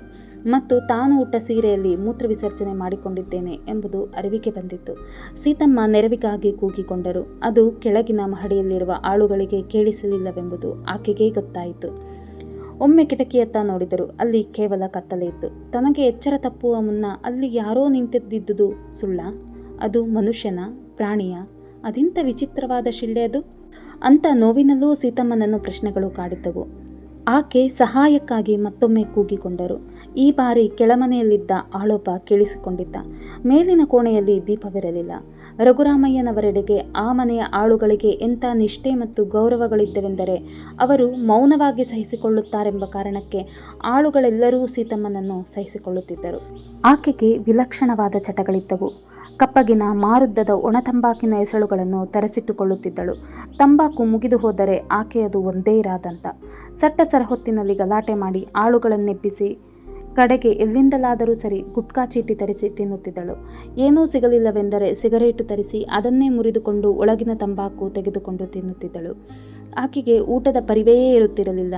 Speaker 1: ಮತ್ತು ತಾನು ಉಟ್ಟ ಸೀರೆಯಲ್ಲಿ ಮೂತ್ರ ವಿಸರ್ಜನೆ ಮಾಡಿಕೊಂಡಿದ್ದೇನೆ ಎಂಬುದು ಅರಿವಿಗೆ ಬಂದಿತ್ತು. ಸೀತಮ್ಮ ನೆರವಿಗಾಗಿ ಕೂಗಿಕೊಂಡರು. ಅದು ಕೆಳಗಿನ ಮಹಡಿಯಲ್ಲಿರುವ ಆಳುಗಳಿಗೆ ಕೇಳಿಸಲಿಲ್ಲವೆಂಬುದು ಆಕೆಗೇ ಗೊತ್ತಾಯಿತು. ಒಮ್ಮೆ ಕಿಟಕಿಯತ್ತ ನೋಡಿದರು. ಅಲ್ಲಿ ಕೇವಲ ಕತ್ತಲೆ ಇತ್ತು. ತನಗೆ ಎಚ್ಚರ ತಪ್ಪುವ ಮುನ್ನ ಅಲ್ಲಿ ಯಾರೋ ನಿಂತಿದ್ದುದು ಸುಳ್ಳ? ಅದು ಮನುಷ್ಯನ, ಪ್ರಾಣಿಯ? ಅದೆಂಥ ವಿಚಿತ್ರವಾದ ಶಿಳ್ಳೆ ಅದು ಅಂತ ನೋವಿನಲ್ಲೂ ಸೀತಮ್ಮನನ್ನು ಪ್ರಶ್ನೆಗಳು ಕಾಡಿದ್ದವು. ಆಕೆ ಸಹಾಯಕ್ಕಾಗಿ ಮತ್ತೊಮ್ಮೆ ಕೂಗಿಕೊಂಡರು. ಈ ಬಾರಿ ಕೆಳಮನೆಯಲ್ಲಿದ್ದ ಆಳೊಬ್ಬ ಕೇಳಿಸಿಕೊಂಡಿದ್ದ. ಮೇಲಿನ ಕೋಣೆಯಲ್ಲಿ ದೀಪವಿರಲಿಲ್ಲ. ರಘುರಾಮಯ್ಯನವರೆಡೆಗೆ ಆ ಮನೆಯ ಆಳುಗಳಿಗೆ ಎಂಥ ನಿಷ್ಠೆ ಮತ್ತು ಗೌರವಗಳಿದ್ದವೆಂದರೆ ಅವರು ಮೌನವಾಗಿ ಸಹಿಸಿಕೊಳ್ಳುತ್ತಾರೆಂಬ ಕಾರಣಕ್ಕೆ ಆಳುಗಳೆಲ್ಲರೂ ಸೀತಮ್ಮನನ್ನು ಸಹಿಸಿಕೊಳ್ಳುತ್ತಿದ್ದರು. ಆಕೆಗೆ ವಿಲಕ್ಷಣವಾದ ಚಟಗಳಿದ್ದವು. ಕಪ್ಪಗಿನ ಮಾರುದ್ದದ ಒಣತಂಬಾಕಿನ ಎಸಳುಗಳನ್ನು ತರಿಸಿಟ್ಟುಕೊಳ್ಳುತ್ತಿದ್ದಳು. ತಂಬಾಕು ಮುಗಿದು ಹೋದರೆ ಆಕೆಯದು ಒಂದೇ ಇರಾದಂತ. ಸಟ್ಟ ಸರಹೊತ್ತಿನಲ್ಲಿ ಗಲಾಟೆ ಮಾಡಿ ಆಳುಗಳನ್ನೆಬ್ಬಿಸಿ ಕಡೆಗೆ ಎಲ್ಲಿಂದಲಾದರೂ ಸರಿ ಗುಟ್ಕಾ ಚೀಟಿ ತರಿಸಿ ತಿನ್ನುತ್ತಿದ್ದಳು. ಏನೂ ಸಿಗಲಿಲ್ಲವೆಂದರೆ ಸಿಗರೇಟು ತರಿಸಿ ಅದನ್ನೇ ಮುರಿದುಕೊಂಡು ಒಳಗಿನ ತಂಬಾಕು ತೆಗೆದುಕೊಂಡು ತಿನ್ನುತ್ತಿದ್ದಳು. ಆಕೆಗೆ ಊಟದ ಪರಿವೇ ಇರುತ್ತಿರಲಿಲ್ಲ.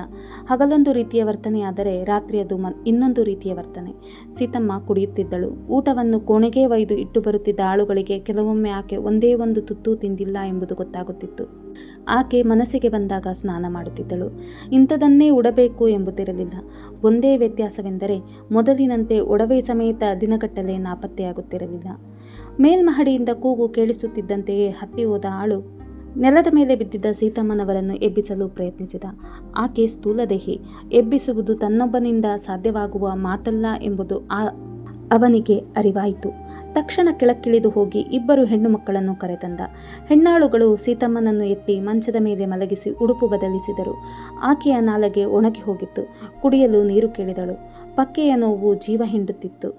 Speaker 1: ಹಗಲೊಂದು ರೀತಿಯ ವರ್ತನೆಯಾದರೆ ರಾತ್ರಿ ಅದು ಇನ್ನೊಂದು ರೀತಿಯ ವರ್ತನೆ. ಸೀತಮ್ಮ ಕುಡಿಯುತ್ತಿದ್ದಳು. ಊಟವನ್ನು ಕೋಣೆಗೆ ಒಯ್ದು ಇಟ್ಟು ಬರುತ್ತಿದ್ದ ಆಳುಗಳಿಗೆ ಕೆಲವೊಮ್ಮೆ ಆಕೆ ಒಂದೇ ಒಂದು ತುತ್ತು ತಿಂದಿಲ್ಲ ಎಂಬುದು ಗೊತ್ತಾಗುತ್ತಿತ್ತು. ಆಕೆ ಮನಸ್ಸಿಗೆ ಬಂದಾಗ ಸ್ನಾನ ಮಾಡುತ್ತಿದ್ದಳು. ಇಂಥದನ್ನೇ ಉಡಬೇಕು ಎಂಬುದಿರಲಿಲ್ಲ. ಒಂದೇ ವ್ಯತ್ಯಾಸವೆಂದರೆ ಮೊದಲಿನಂತೆ ಒಡವೆ ಸಮೇತ ದಿನಗಟ್ಟಲೆ ನಾಪತ್ತೆಯಾಗುತ್ತಿರಲಿಲ್ಲ. ಮೇಲ್ಮಹಡಿಯಿಂದ ಕೂಗು ಕೇಳಿಸುತ್ತಿದ್ದಂತೆಯೇ ಹತ್ತಿ ಹೋದ ಆಳು ನೆಲದ ಮೇಲೆ ಬಿದ್ದಿದ್ದ ಸೀತಮ್ಮನವರನ್ನು ಎಬ್ಬಿಸಲು ಪ್ರಯತ್ನಿಸಿದ. ಆಕೆ ಸ್ಥೂಲದೇಹಿ. ಎಬ್ಬಿಸುವುದು ತನ್ನೊಬ್ಬನಿಂದ ಸಾಧ್ಯವಾಗುವ ಮಾತಲ್ಲ ಎಂಬುದು ಅವನಿಗೆ ಅರಿವಾಯಿತು. ತಕ್ಷಣ ಕೆಳಕ್ಕಿಳಿದು ಹೋಗಿ ಇಬ್ಬರು ಹೆಣ್ಣು ಮಕ್ಕಳನ್ನು ಕರೆತಂದ. ಹೆಣ್ಣಾಳುಗಳು ಸೀತಮ್ಮನನ್ನು ಎತ್ತಿ ಮಂಚದ ಮೇಲೆ ಮಲಗಿಸಿ ಉಡುಪು ಬದಲಿಸಿದರು. ಆಕೆಯ ನಾಲಗೆ ಒಣಗಿ ಹೋಗಿತ್ತು. ಕುಡಿಯಲು ನೀರು ಕೇಳಿದಳು. ಪಕ್ಕೆಯ ನೋವು ಜೀವ ಹಿಂಡುತ್ತಿತ್ತು.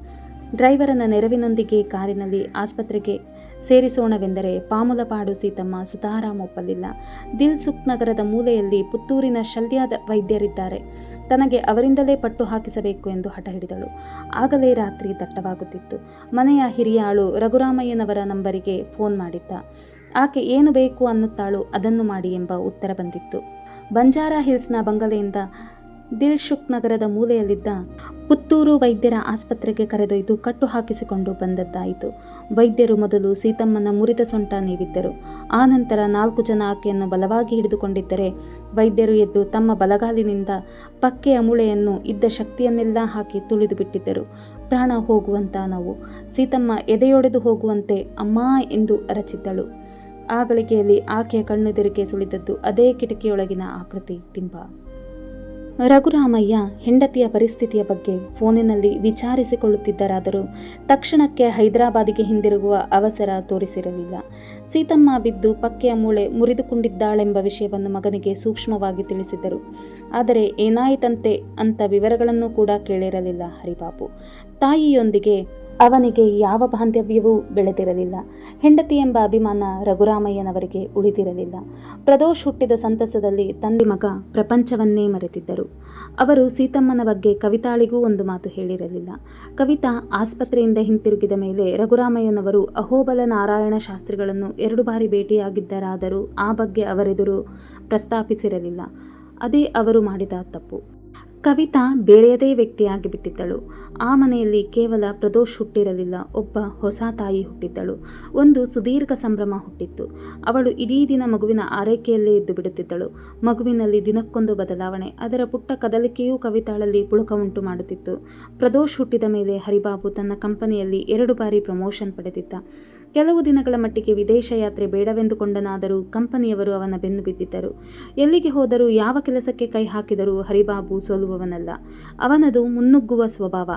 Speaker 1: ಡ್ರೈವರನ ನೆರವಿನೊಂದಿಗೆ ಕಾರಿನಲ್ಲಿ ಆಸ್ಪತ್ರೆಗೆ ಸೇರಿಸೋಣವೆಂದರೆ ಪಾಮುಲಪಾಡು ಸೀತಮ್ಮ ಸುತಾರಾಮ್ ಒಪ್ಪಲಿಲ್ಲ. ದಿಲ್ಸುಖ್ ನಗರದ ಮೂಲೆಯಲ್ಲಿ ಪುತ್ತೂರಿನ ಶಲ್ಯದ ವೈದ್ಯರಿದ್ದಾರೆ. ತನಗೆ ಅವರಿಂದಲೇ ಪಟ್ಟು ಹಾಕಿಸಬೇಕು ಎಂದು ಹಠ ಹಿಡಿದಳು. ಆಗಲೇ ರಾತ್ರಿ ದಟ್ಟವಾಗುತ್ತಿತ್ತು. ಮನೆಯ ಹಿರಿಯ ಆಳು ರಘುರಾಮಯ್ಯನವರ ನಂಬರಿಗೆ ಫೋನ್ ಮಾಡಿದ್ದ. ಆಕೆ ಏನು ಬೇಕು ಅನ್ನುತ್ತಾಳು ಅದನ್ನು ಮಾಡಿ ಎಂಬ ಉತ್ತರ ಬಂದಿತ್ತು. ಬಂಜಾರಾ ಹಿಲ್ಸ್ನ ಬಂಗಲೆಯಿಂದ ದಿಲ್ಸುಖ್ ನಗರದ ಮೂಲೆಯಲ್ಲಿದ್ದ ಪುತ್ತೂರು ವೈದ್ಯರ ಆಸ್ಪತ್ರೆಗೆ ಕರೆದೊಯ್ದು ಕಟ್ಟು ಹಾಕಿಸಿಕೊಂಡು ಬಂದದ್ದಾಯಿತು. ವೈದ್ಯರು ಮೊದಲು ಸೀತಮ್ಮನ ಮುರಿದ ಸೊಂಟ ನೀವಿದ್ದರು. ಆನಂತರ 4 ಜನ ಆಕೆಯನ್ನು ಬಲವಾಗಿ ಹಿಡಿದುಕೊಂಡಿದ್ದರೆ ವೈದ್ಯರು ಎದ್ದು ತಮ್ಮ ಬಲಗಾಲಿನಿಂದ ಪಕ್ಕೆಯ ಮೂಳೆಯನ್ನು ಇದ್ದ ಶಕ್ತಿಯನ್ನೆಲ್ಲ ಹಾಕಿ ತುಳಿದು ಬಿಟ್ಟಿದ್ದರು. ಪ್ರಾಣ ಹೋಗುವಂತ ನೋವು. ಸೀತಮ್ಮ ಎದೆಯೊಡೆದು ಹೋಗುವಂತೆ ಅಮ್ಮಾ ಎಂದು ಅರಚಿದ್ದಳು. ಆ ಗಳಿಗೆಯಲ್ಲಿ ಆಕೆಯ ಕಣ್ಣೆದುರಿಗೆ ಸುಳಿದದ್ದು ಅದೇ ಕಿಟಕಿಯೊಳಗಿನ ಆಕೃತಿ ಬಿಂಬ. ರಘುರಾಮಯ್ಯ ಹೆಂಡತಿಯ ಪರಿಸ್ಥಿತಿಯ ಬಗ್ಗೆ ಫೋನಿನಲ್ಲಿ ವಿಚಾರಿಸಿಕೊಳ್ಳುತ್ತಿದ್ದರಾದರೂ ತಕ್ಷಣಕ್ಕೆ ಹೈದರಾಬಾದಿಗೆ ಹಿಂದಿರುಗುವ ಅವಸರ ತೋರಿಸಿರಲಿಲ್ಲ. ಸೀತಮ್ಮ ಬಿದ್ದು ಪಕ್ಕೆಯ ಮೂಳೆ ಮುರಿದುಕೊಂಡಿದ್ದಾಳೆಂಬ ವಿಷಯವನ್ನು ಮಗನಿಗೆ ಸೂಕ್ಷ್ಮವಾಗಿ ತಿಳಿಸಿದ್ದರು. ಆದರೆ ಏನಾಯಿತಂತೆ ಅಂತ ವಿವರಗಳನ್ನು ಕೂಡ ಕೇಳಿರಲಿಲ್ಲ ಹರಿಬಾಬು. ತಾಯಿಯೊಂದಿಗೆ ಅವನಿಗೆ ಯಾವ ಬಾಂಧವ್ಯವೂ ಬೆಳೆದಿರಲಿಲ್ಲ. ಹೆಂಡತಿ ಎಂಬ ಅಭಿಮಾನ ರಘುರಾಮಯ್ಯನವರಿಗೆ ಉಳಿದಿರಲಿಲ್ಲ. ಪ್ರದೋಷ್ ಹುಟ್ಟಿದ ಸಂತಸದಲ್ಲಿ ತಂದೆ ಮಗ ಪ್ರಪಂಚವನ್ನೇ ಮರೆತಿದ್ದರು. ಅವರು ಸೀತಮ್ಮನ ಬಗ್ಗೆ ಕವಿತಾಳಿಗೂ ಒಂದು ಮಾತು ಹೇಳಿರಲಿಲ್ಲ. ಕವಿತಾ ಆಸ್ಪತ್ರೆಯಿಂದ ಹಿಂತಿರುಗಿದ ಮೇಲೆ ರಘುರಾಮಯ್ಯನವರು ಅಹೋಬಲ ನಾರಾಯಣ ಶಾಸ್ತ್ರಿಗಳನ್ನು 2 ಬಾರಿ ಭೇಟಿಯಾಗಿದ್ದರಾದರೂ ಆ ಬಗ್ಗೆ ಅವರೆದುರು ಪ್ರಸ್ತಾಪಿಸಿರಲಿಲ್ಲ. ಅದೇ ಅವರು ಮಾಡಿದ ತಪ್ಪು. ಕವಿತಾ ಬೇರೆಯದೇ ವ್ಯಕ್ತಿಯಾಗಿ ಬಿಟ್ಟಿದ್ದಳು. ಆ ಮನೆಯಲ್ಲಿ ಕೇವಲ ಪ್ರದೋಷ್ ಹುಟ್ಟಿರಲಿಲ್ಲ, ಒಬ್ಬ ಹೊಸ ತಾಯಿ ಹುಟ್ಟಿದ್ದಳು. ಒಂದು ಸುದೀರ್ಘ ಸಂಭ್ರಮ ಹುಟ್ಟಿತ್ತು. ಅವಳು ಇಡೀ ದಿನ ಮಗುವಿನ ಆರೈಕೆಯಲ್ಲೇ ಇದ್ದು ಬಿಡುತ್ತಿದ್ದಳು. ಮಗುವಿನಲ್ಲಿ ದಿನಕ್ಕೊಂದು ಬದಲಾವಣೆ. ಅದರ ಪುಟ್ಟ ಕದಲಿಕೆಯೂ ಕವಿತಾಳಲ್ಲಿ ಪುಳಕ ಉಂಟು ಮಾಡುತ್ತಿತ್ತು. ಪ್ರದೋಷ್ ಹುಟ್ಟಿದ ಮೇಲೆ ಹರಿಬಾಬು ತನ್ನ ಕಂಪನಿಯಲ್ಲಿ 2 ಬಾರಿ ಪ್ರಮೋಷನ್ ಪಡೆದಿದ್ದ. ಕೆಲವು ದಿನಗಳ ಮಟ್ಟಿಗೆ ವಿದೇಶ ಯಾತ್ರೆ ಬೇಡವೆಂದುಕೊಂಡನಾದರೂ ಕಂಪನಿಯವರು ಅವನ ಬೆನ್ನು ಬಿದ್ದಿದ್ದರು. ಎಲ್ಲಿಗೆ ಹೋದರೂ ಯಾವ ಕೆಲಸಕ್ಕೆ ಕೈ ಹಾಕಿದರೂ ಹರಿಬಾಬು ಸೋಲುವವನಲ್ಲ. ಅವನದು ಮುನ್ನುಗ್ಗುವ ಸ್ವಭಾವ.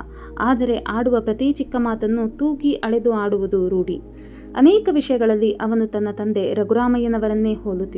Speaker 1: ಆದರೆ ಆಡುವ ಪ್ರತಿ ಚಿಕ್ಕ ಮಾತನ್ನು ತೂಗಿ ಅಳೆದು ಆಡುವುದು ರೂಢಿ. ಅನೇಕ ವಿಷಯಗಳಲ್ಲಿ ಅವನು ತನ್ನ ತಂದೆ ರಘುರಾಮಯ್ಯನವರನ್ನೇ ಹೋಲುತ್ತಿದ್ದ.